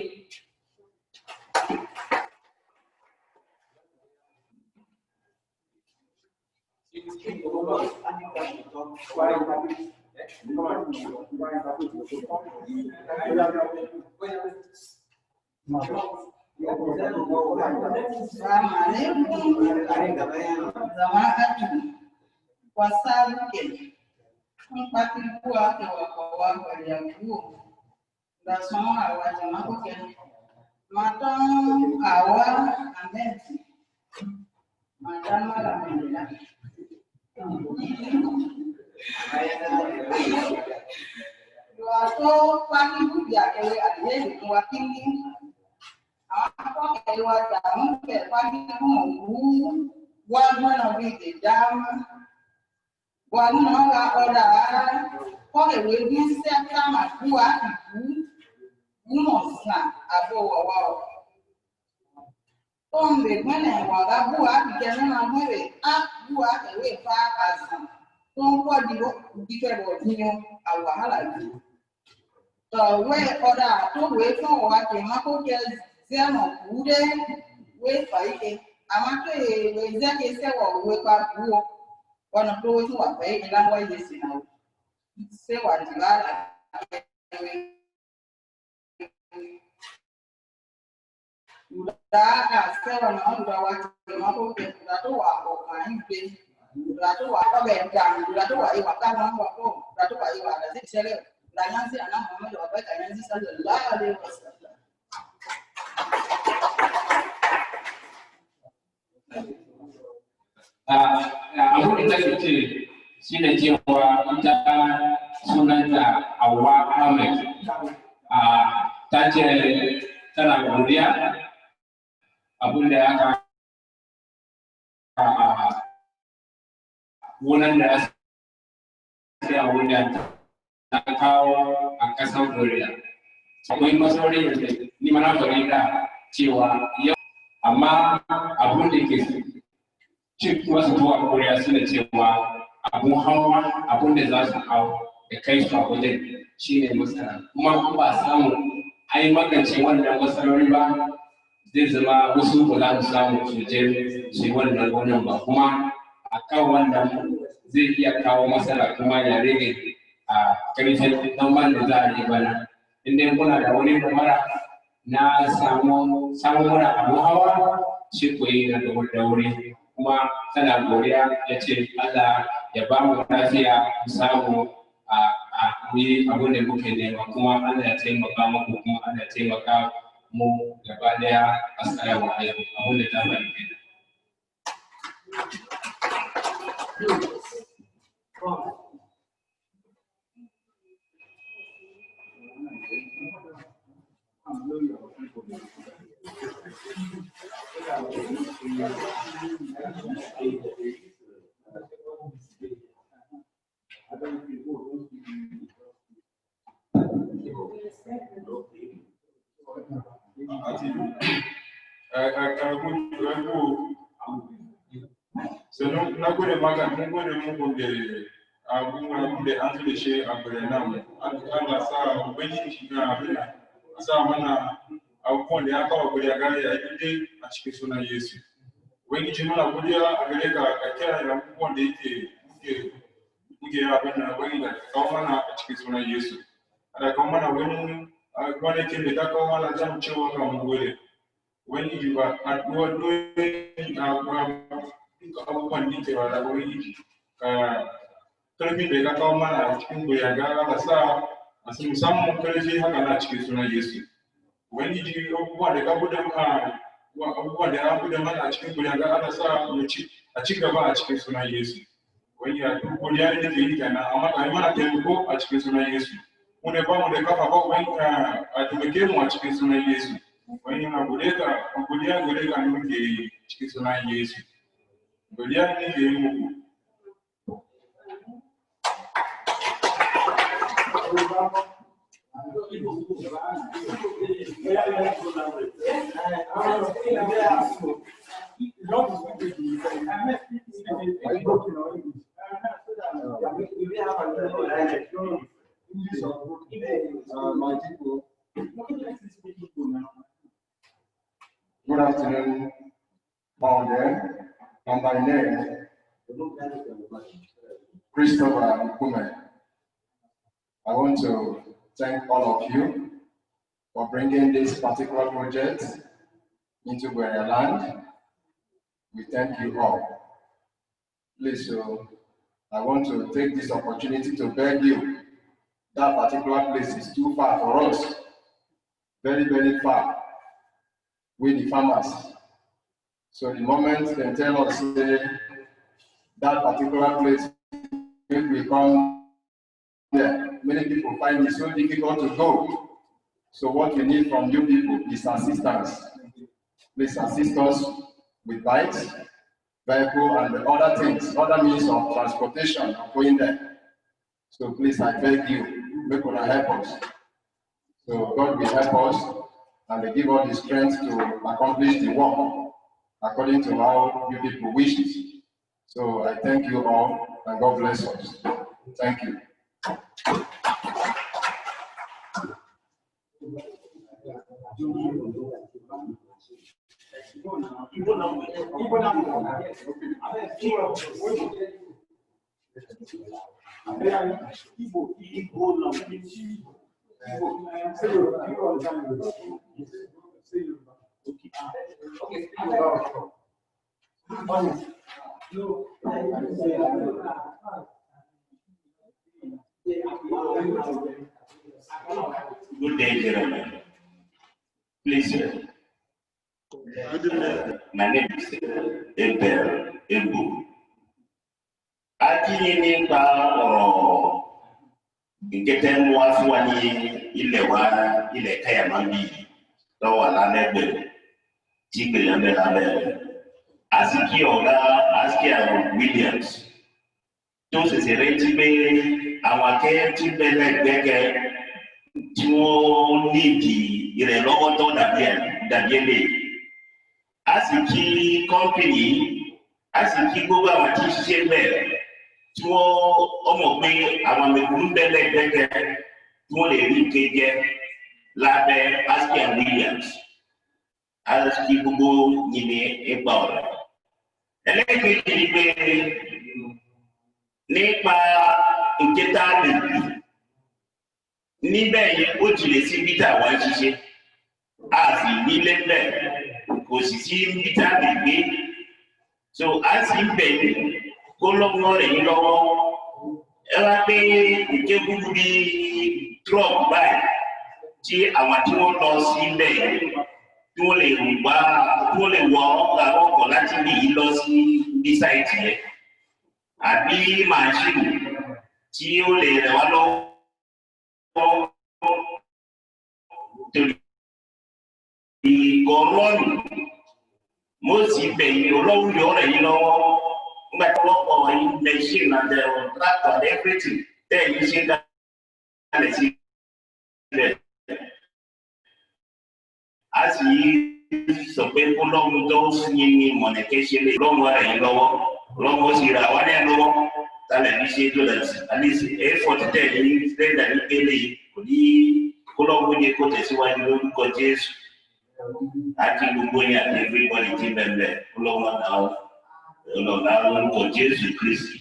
Waktu pagi buja kewe ada waktu apa kewe dalam ke pagi mau buat mana video jam buat mana ada kok kewe bisa sama buat musa abu wow tombe mana waga buat jangan ambil buat kewe pakai tunggu di kebo dinyo awahala ji to we oda to we fun wa ke ma ko ke zeno kude we faike amake we zake se wo we pa buo ona to we wa pe ila wa ye sina se wa digala uda ka se wa na uda wa ke ma ko ke da to wa ko kan pe Ratu apa bentang, ratu apa iwakan orang waktu, ratu apa iwakan sih sele, banyak sih anak mama juga apa kayaknya sih sallallahu alaihi wasallam. Abu kita itu sini cewa kita sunanya awal Ahmed, taje tanah kemudian Abu dia akan wunan da ake a wunan ta kawo a ƙasar Koriya. Akwai matsaloli da ni mana fahimta cewa yau amma abun da ke cin wasu zuwa Koriya suna cewa abun hawa abun da za su hau da kai su a wajen shi ne matsala. Kuma ba samu ai magance wannan matsaloli ba zai zama wasu ba za su samu su je su yi wannan gonan ba kuma akan wannan zai iya kawo matsala kuma ya rage a karfin noman da za a yi bana inda kuna da wani kamara na samu mana abu hawa shi koyi na da wuri kuma tana godiya ya ce Allah ya ba mu lafiya mu samu a yi abin da muke nema kuma Allah ya taimaka muku kuma Allah ya taimaka mu gaba daya assalamu alaikum abin da ta bari kenan. Sannan na gode maka mun gode muku da abubuwan da an da shi a bayanan Allah sa ubangiji na abin sa mana abubuwan da ya kawo godiya gare ya yi a cikin sunan Yesu. Ubangiji muna godiya a gare ka kiyaye abubuwan da muke abin nan wani da kawo mana a cikin sunan Yesu. Da kawo mana wani kwanakin da ta kawo mana zan cewa ka mu gode. Ubangiji ba a abubuwan da ke ba da wani karfi da ya kawo mana a cikin goya gara da sa a musamman karfi haka na cikin sunan Yesu. Ubangiji abubuwan da ka bude abubuwan da ya bude mana a cikin goya gara da sa a ci gaba a cikin sunan Yesu. Wani ya duk godiya ne ke yi kenan amma ka yi mana taimako a cikin sunan Yesu. Mu da ba mu da kafa ba wani a taimake mu a cikin sunan Yesu. Wani yana godiya gare ka ne muke yi cikin sunan Yesu. Godiya ne ke yi muku. Good afternoon, all there. And my name, Christopher Nkume. I want to thank all of you for bringing this particular project into KWARA land. We thank you all. Please, I want to take this opportunity to beg you. That particular place is too far for us. Very, very far. We the farmers. So the moment they tell us that particular place, if we come there, many people find it so difficult to go. So what we need from you people is assistance. Please assist us with bikes, vehicle, and other things, other means of transportation of going there. So please, I beg you, make one help us. So God will help us and give us the strength to accomplish the work according to how you people wish it. So I thank you all, and God bless us. Thank you. Good day, gentlemen. Please, sir. My name is Ebel Ebu. Ati ni pa ọ̀rọ̀ ìgẹ́tẹ́ mú wá fún wa ní ilẹ̀ KAIAMA bí lọ́wọ́ alálẹ́gbẹ̀ tí gbèyàn bẹ́ẹ̀ lábẹ́ Asiki ọ̀gá Askia Williams tó ṣẹ̀ṣẹ̀ retí pé àwọn akẹ́yẹ́ tí bẹ́ẹ̀ lẹ́gbẹ̀kẹ́ tí wọ́n nídìí ìrẹ̀lọ́wọ́ tó dàbí ẹlẹ́. Asiki kọ́mpìnì, Asiki gbogbo àwọn tí ṣiṣẹ́ bẹ́ẹ̀ tí wọ́n ọmọ pé àwọn mẹ̀kúnnù bẹ́ẹ̀ gbẹ́gẹ́ tí wọ́n lè rí kéjẹ lábẹ́ Askia Williams. Asiki gbogbo yìí ipa ọ̀rọ̀. Ẹlẹ́gbẹ̀ẹ́ ni pé nípa ìjẹta lèbi níbẹ̀ yẹn ó jìnlẹ̀ sí bíta wá ń ṣiṣẹ́. A sì nílé bẹ́ẹ̀ kò sì sí bíta lèbi. So a sì bẹ̀ ní kó lọ́wọ́ rẹ̀ yín lọ́wọ́. Ẹ wá pé ìké gbúgbú bí truck báyìí tí àwọn tí wọ́n lọ sí bẹ́ẹ̀ tí wọ́n lè wọ ọkọ̀ láti bí yìí lọ sí bí sáìtì yẹn. Àbí màṣíìnì tí ó lè rẹ̀ wá lọ́wọ́ torí ìkọ̀rọ̀nù mo sì bẹ̀yìn olówó yọ rẹ̀ yín lọ́wọ́ nígbà tí wọ́n kọ̀ yín machine and tractor and everything tẹ́ yín ṣe dálẹ̀ sí ilẹ̀. A sì sọ pé kó lọ́wọ́ tó yín ní mọ̀nẹ́kẹ́ ṣe lè lọ́wọ́ rẹ̀ yín lọ́wọ́ lọ́wọ́ sì rà wá ní lọ́wọ́ tálẹ̀ ní ṣe tó lẹ̀ sí àlìsí A40 tẹ̀ ní lẹ́dà ní pélé kò ní kó lọ́wọ́ ní kó tẹ̀síwájú lórúkọ Jésù. Àti gbogbo yẹn àti everybody ti bẹ̀rẹ̀ lọ́wọ́ náà lórúkọ Jésù Kristi.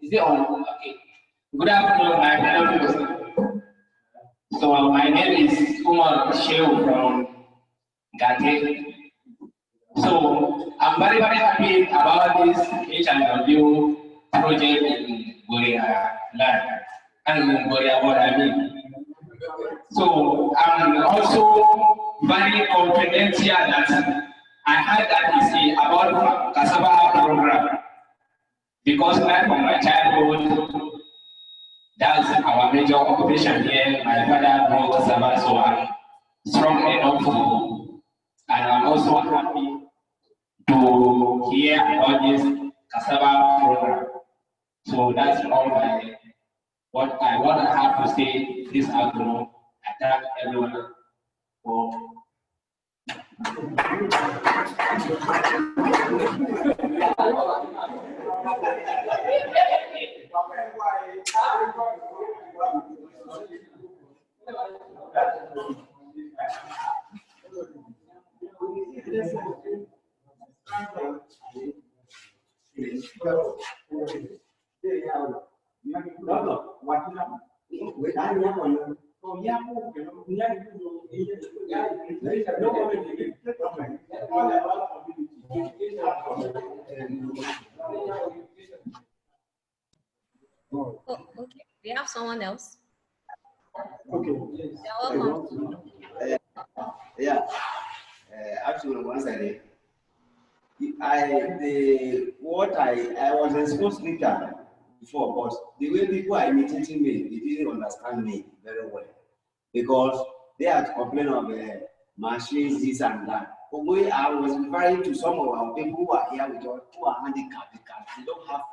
Is it on? Okay. Good afternoon, my fellow people. So my name is Umar Shehu from Gate. So I'm very, very happy about this H&W project in KWARA land and in KWARA what I mean. So I'm also very confidential that I heard that is about CASSAVA program, because right from my childhood, that's our major occupation here. My father grew CASSAVA, so I'm strong enough to, and I'm also happy to hear about this CASSAVA program. So that's all what I have to say this afternoon. I thank everyone for. Oh, okay. We have someone else. Okay. You're welcome. Yeah. Actually, once I was a school speaker before, but the way people are imitating me, they didn't understand me very well, because they are complaining of machines, this and that. But I was referring to some of our people who are here with us, who are handicapped because they don't have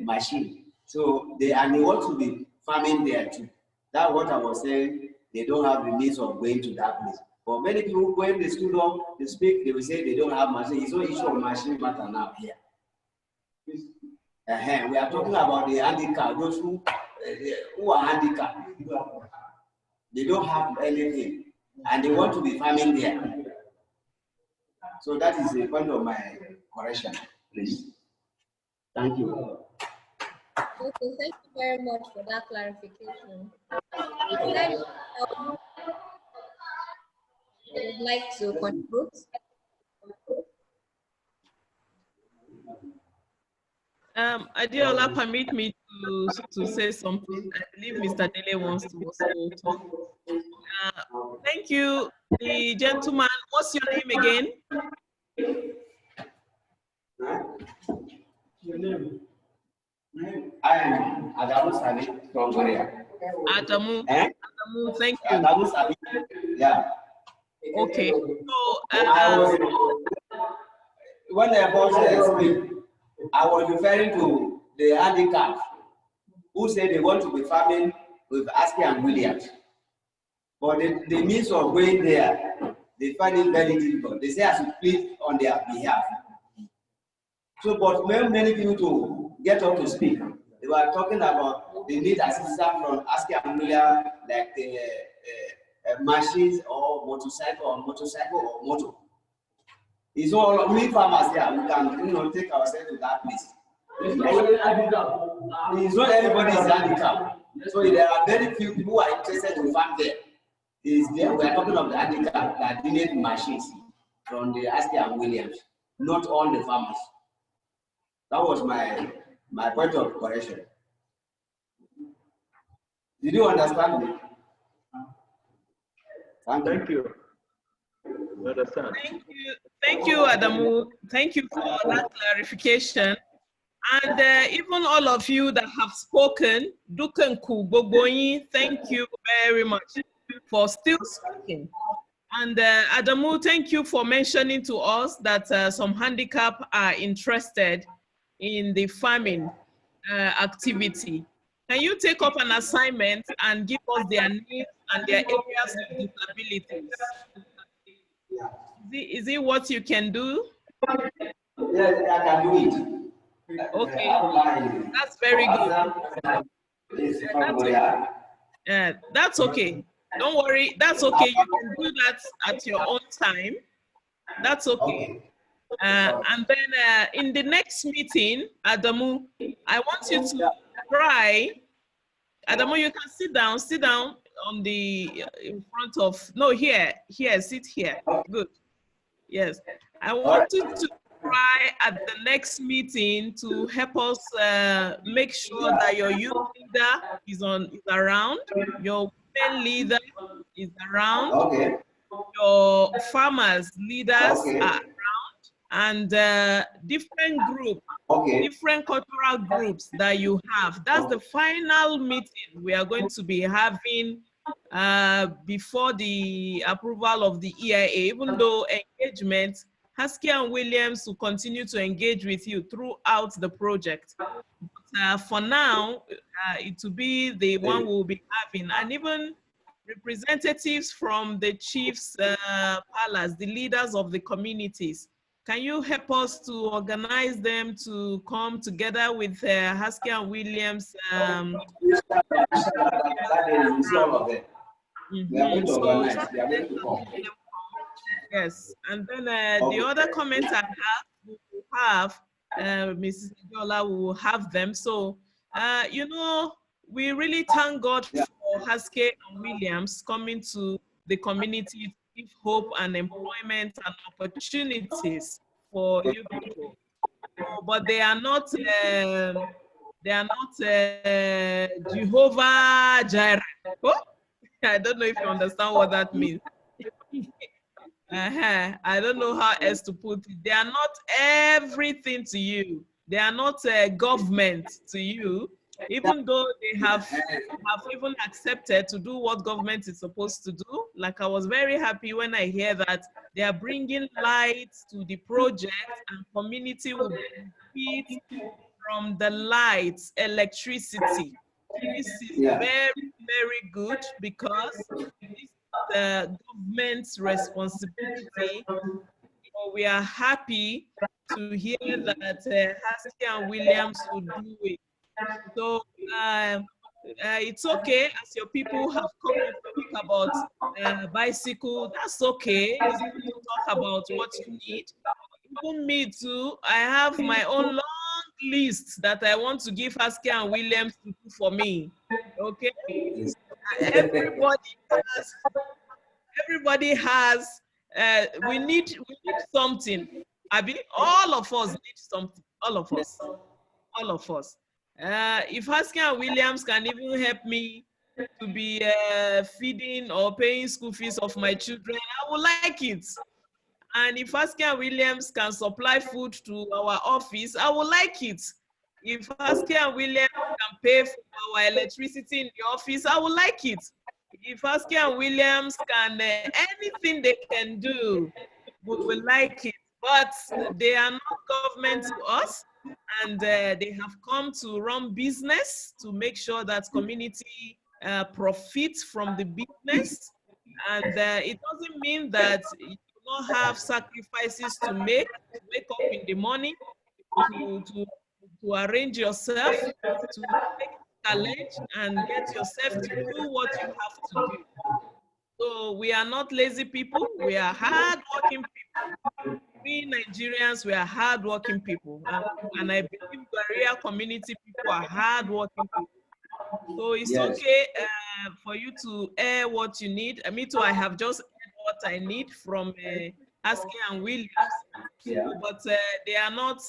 machine. So they want to be farming there too. That's what I was saying. They don't have the means of going to that place. But many people, when they stood up, they speak, they will say they don't have machine. It's no issue of machine matter now here. We are talking about the handicapped, those who are handicapped. They don't have anything, and they want to be farming there. So that is the point of my correction, please. Thank you. Okay, thank you very much for that clarification. Is there anyone else who would like to contribute? Adiola, permit me to say something. I believe Mr. Dele wants to also talk. Thank you, the gentleman. What's your name again? Your name? I am Adamu Sabi from Korea. Adamu. Adamu, thank you. Adamu Sabi. Yeah. Okay. So when the boss speak, I was referring to the handicapped who say they want to be farming with ASCII and Williams. But the means of going there, they find it very difficult. They say I should plead on their behalf. So, but many people to get up to speak, they were talking about they need assistance from ASCII and Williams, like the machines or motorcycle or motor. It's all we farmers here. We can take ourselves to that place. It's not everybody is handicapped. So there are very few people who are interested to farm there. We are talking of the handicap that need machines from the ASCII and Williams, not all the farmers. That was my point of correction. Did you understand me? Thank you. Understand. Thank you, Adamu. Thank you for that clarification. And even all of you that have spoken, Dukanku Boboyi, thank you very much for still speaking. And Adamu, thank you for mentioning to us that some handicapped are interested in the farming activity. Can you take up an assignment and give us their needs and their areas of disabilities? Is it what you can do? Yes, I can do it. Okay, that's very good. That's okay. Don't worry, that's okay. You can do that at your own time. That's okay. And then in the next meeting, Adamu, I want you to try. Adamu, you can sit down on the in front of, no, here, sit here. Good. Yes. I want you to try at the next meeting to help us make sure that your youth leader is around, your women leader is around, okay. your farmers, leaders are around, and different groups, different cultural groups that you have. That's the final meeting we are going to be having before the approval of the EIA, even though engagement, Husky and Williams will continue to engage with you throughout the project. But, for now, it will be the one we'll be having, and even representatives from the chiefs' palace, the leaders of the communities. Can you help us to organize them to come together with Husky and Williams? Yes, and then the other comments I have, Mrs. Adiola will have them. So, you know, we really thank God for Husky and Williams coming to the community to give hope and employment and opportunities for you people. But they are not Jehovah Jireh. Oh, I don't know if you understand what that means. I don't know how else to put it. They are not everything to you. They are not government to you, even though they have even accepted to do what government is supposed to do. Like, I was very happy when I hear that they are bringing light to the project and community will benefit from the lights, electricity. This is very, very good because this the government's responsibility. So we are happy to hear that Husky and Williams will do it. So it's okay, as your people have come to speak about bicycle, that's okay. It's good to talk about what you need. Even me too, I have my own long list that I want to give Husky and Williams to do for me, okay? Everybody has, we need something. I believe all of us need something, all of us. If Husky and Williams can even help me to be feeding or paying school fees of my children, I would like it. And if Husky and Williams can supply food to our office, I would like it. If Husky and Williams can pay for our electricity in the office, I would like it. If Husky and Williams can, anything they can do, we will like it. But they are not government to us, and they have come to run business to make sure that community profits from the business. And it doesn't mean that you don't have sacrifices to make, wake up in the morning, to arrange yourself, to take a challenge and get yourself to do what you have to do. So we are not lazy people, we are hardworking people. We Nigerians, we are hardworking people. And I believe Guerrilla community people are hardworking people. So it's okay for you to air what you need. Me too, I have just aired what I need from Husky and Williams. So, but they are not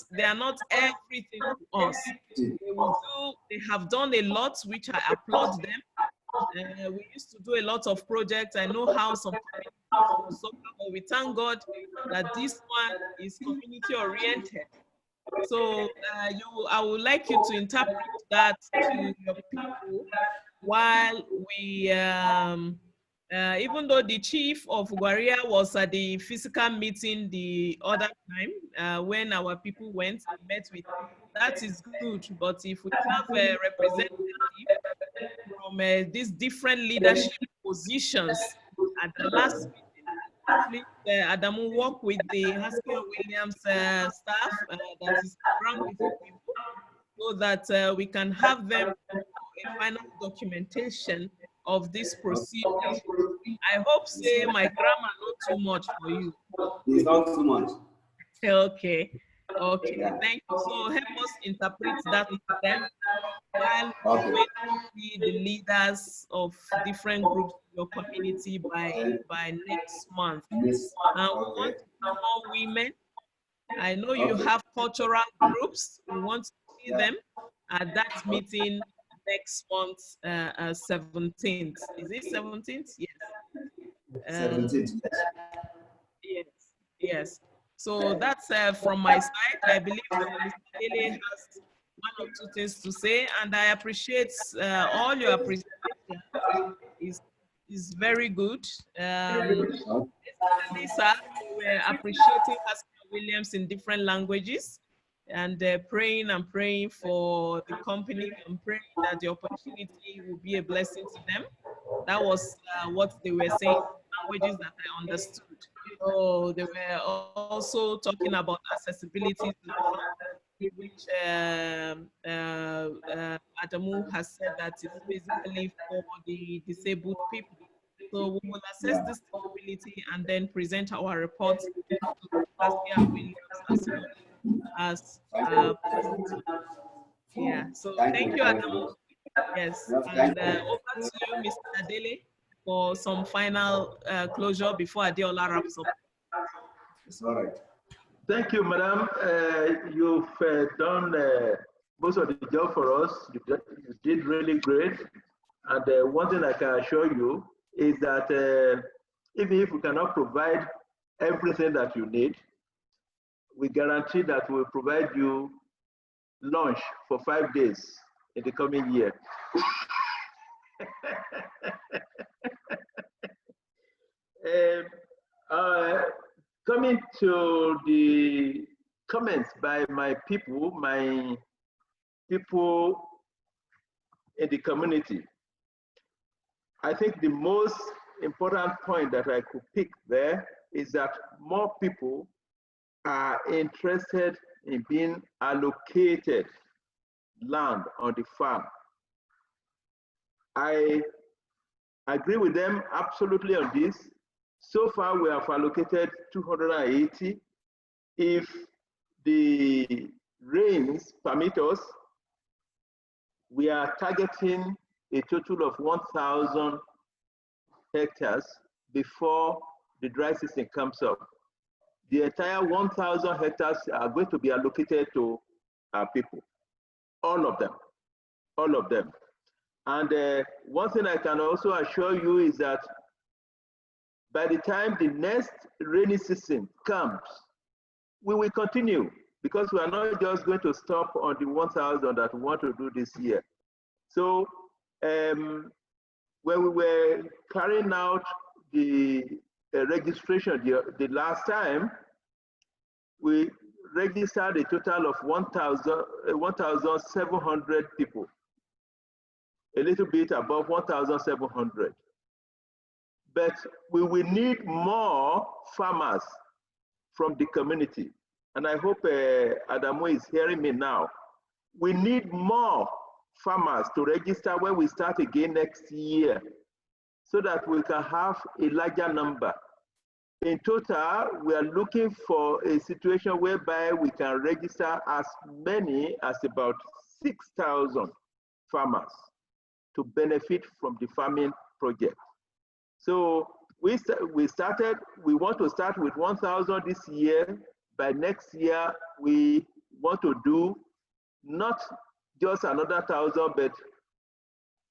everything to us. They have done a lot, which I applaud them. We used to do a lot of projects. I know how some communities suffer, but we thank God that this one is community oriented. So I would like you to interpret that to your people while we, even though the chief of KWARA was at the physical meeting the other time, when our people went and met with, that is good. But if we have a representative from these different leadership positions at the last meeting, please, Adamu, work with the Husky and Williams staff that is around with you people, so that we can have them do a final documentation of this procedure. I hope, say, my grammar not too much for you. It's not too much. Okay, thank you. So help us interpret that to them while we wait to see the leaders of different groups in your community by next month. And we want more women. I know you have cultural groups. We want to see them at that meeting next month, 17th. Is it 17th? Yes. 17th. Yes, yes. So that's from my side. I believe Mr. Dele has one or two things to say, and I appreciate all your appreciation. Is very good. Especially, sir, we were appreciating Haskell Williams in different languages, and praying for the company, and praying that the opportunity will be a blessing to them. That was what they were saying, languages that I understood. So they were also talking about accessibility to the fund, which Adamu has said that it's basically for the disabled people. So we will assess this capability and then present our report to Pascal Williams as well as yeah. So thank you, Adamu. Yes, and over to you, Mr. Adele, for some final closure before Adeola wraps up. It's all right. Thank you, Madam. You've done most of the job for us. You did really great. And one thing I can assure you is that even if we cannot provide everything that you need, we guarantee that we'll provide you lunch for 5 days in the coming year. Coming to the comments by my people in the community, I think the most important point that I could pick there is that more people are interested in being allocated land on the farm. I agree with them absolutely on this. So far, we have allocated 280. If the rains permit us, we are targeting a total of 1,000 hectares before the dry season comes up. The entire 1,000 hectares are going to be allocated to our people, all of them, all of them. And one thing I can also assure you is that by the time the next rainy season comes, we will continue, because we are not just going to stop on the 1,000 that we want to do this year. So when we were carrying out the registration the last time, we registered a total of 1,700 people, a little bit above 1,700. But we will need more farmers from the community. And I hope Adamu is hearing me now. We need more farmers to register when we start again next year, so that we can have a larger number. In total, we are looking for a situation whereby we can register as many as about 6,000 farmers to benefit from the farming project. So we want to start with 1,000 this year. By next year, we want to do not just another 1,000, but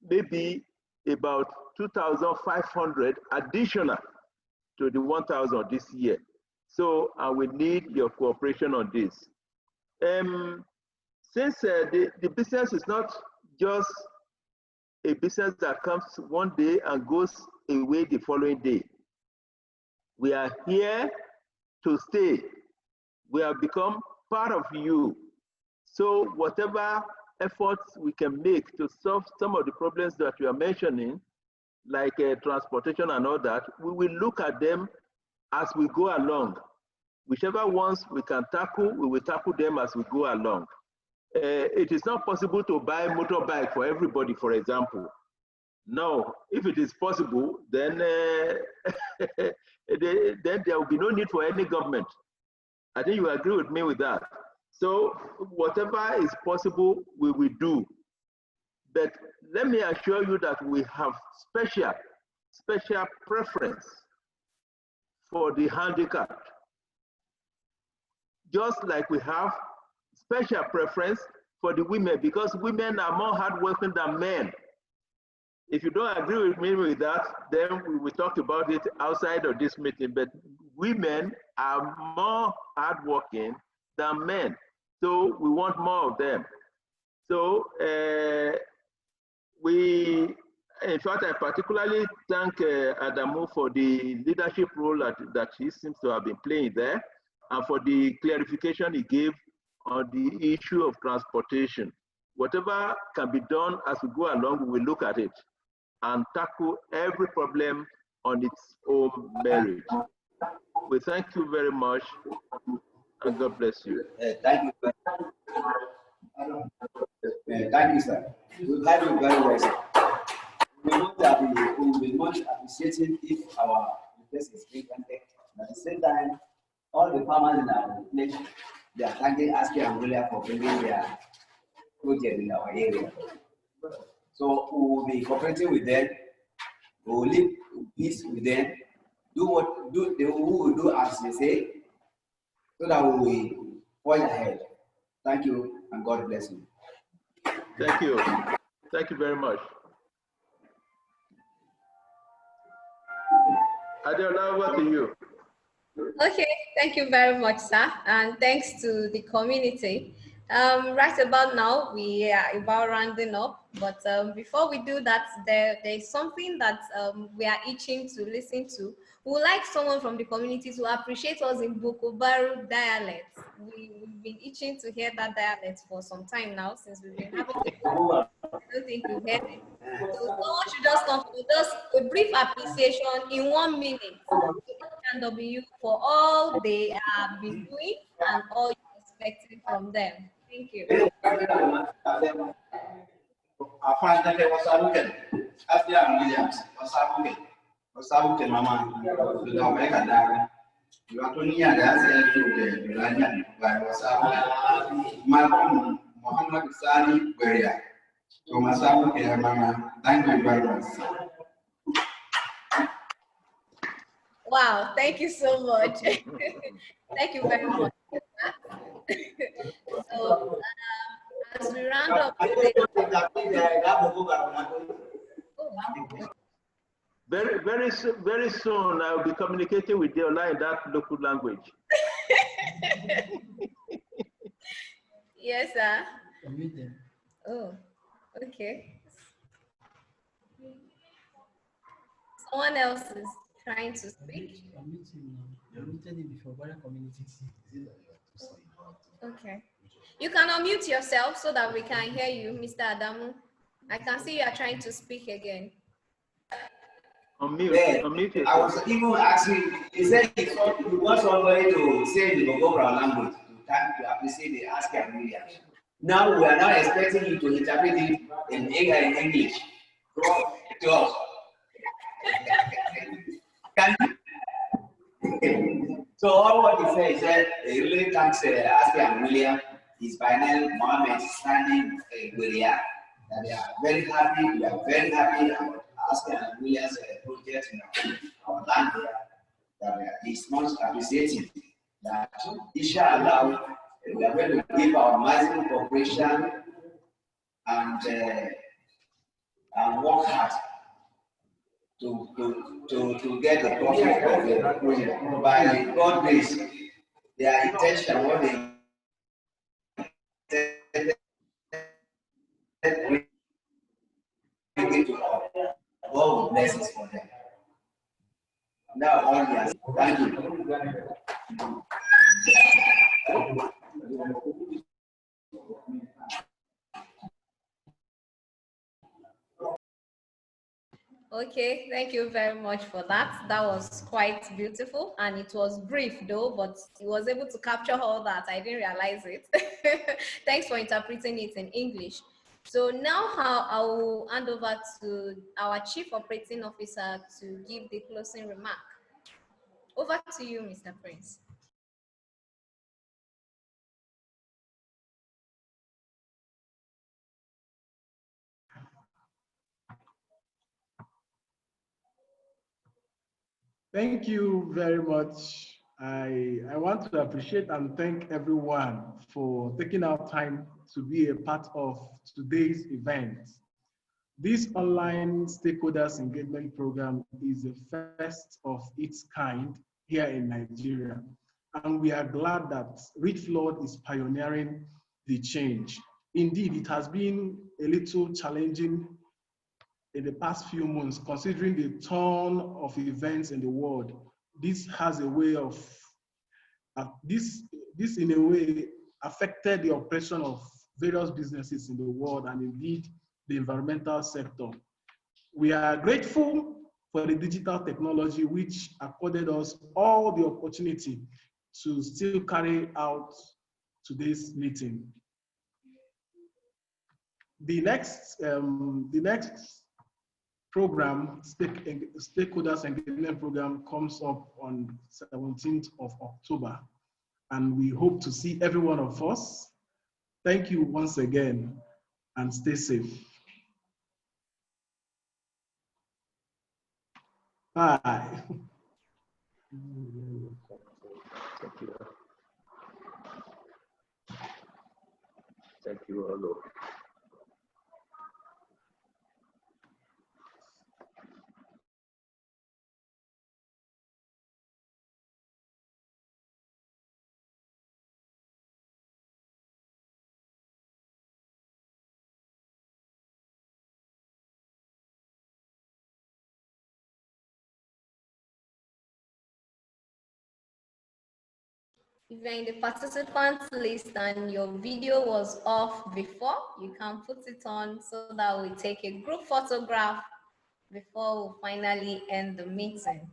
maybe about 2,500 additional to the 1,000 this year. So I will need your cooperation on this. Since the business is not just a business that comes one day and goes away the following day, we are here to stay. We have become part of you. So whatever efforts we can make to solve some of the problems that you are mentioning, like transportation and all that, we will look at them as we go along. Whichever ones we can tackle, we will tackle them as we go along. It is not possible to buy motorbike for everybody, for example. No, if it is possible, then then there will be no need for any government. I think you agree with me with that. So whatever is possible, we will do. But let me assure you that we have special preference for the handicapped. Just like we have special preference for the women, because women are more hardworking than men. If you don't agree with me with that, then we will talk about it outside of this meeting. But women are more hardworking than men, so we want more of them. So in fact, I particularly thank Adamu for the leadership role that he seems to have been playing there, and for the clarification he gave on the issue of transportation. Whatever can be done as we go along, we will look at it and tackle every problem on its own merit. We thank you very much, and God bless you. Thank you. Thank you, sir. We have you very well, sir. We will be much appreciating if our request is being granted. At the same time, all the farmers in our village, they are thanking AfDB and Equator for bringing their project in our area. So we will be cooperating with them. We will live in peace with them. We will do as they say, so that we will forge ahead. Thank you, and God bless you. Thank you. Thank you very much. Adeola, over to you. Okay, thank you very much, sir, and thanks to the community. Right about now, we are about rounding up, but before we do that, there's something that we are itching to listen to. We would like someone from the community to appreciate us in Bokobaru dialect. We've been itching to hear that dialect for some time now, since we've been having it. I don't think we've heard it. So someone should just come with us a brief appreciation in 1 minute. KW for all they have been doing and all you're expecting from them. Thank you. Thank you very much. Wow, thank you so much. Thank you very much. So, as we round up today, very soon I'll be communicating with you in that local language. Yes, sir. Oh, okay. Someone else is trying to speak. Okay. You can unmute yourself so that we can hear you, Mr. Adamu. I can see you are trying to speak again. Unmute. I was even asking, he said he wants somebody to say the Bogobra language to appreciate the AfDB and Equator. Now we are now expecting you to interpret it in English to us. So all what he said is that he really thanks AfDB and Equator, his final Mohammed standing Guria. That they are very happy, we are very happy about AfDB and Equator's project in our land here. That is much appreciated. That inshallah we are going to give our maximum cooperation and work hard to get the profit of the project. By God's grace, their intention, what they bring to all, God will bless us for them. Now, all yes, thank you. Okay, thank you very much for that. That was quite beautiful, and it was brief though, but he was able to capture all that. I didn't realize it. Thanks for interpreting it in English. So now I will hand over to our Chief Operating Officer to give the closing remark. Over to you, Mr. Prince. Thank you very much. I want to appreciate and thank everyone for taking out time to be a part of today's event. This online stakeholders engagement program is the first of its kind here in Nigeria. And we are glad that Richflood is pioneering the change. Indeed, it has been a little challenging in the past few months, considering the turn of events in the world. This has a way of, this in a way affected the operation of various businesses in the world and indeed the environmental sector. We are grateful for the digital technology which accorded us all the opportunity to still carry out today's meeting. The next program, Stakeholders Engagement Program, comes up on 17th of October, and we hope to see every one of us. Thank you once again, and stay safe. Bye. Thank you. Thank you, Olo. If you're in the participants list and your video was off before, you can put it on so that we take a group photograph before we finally end the meeting.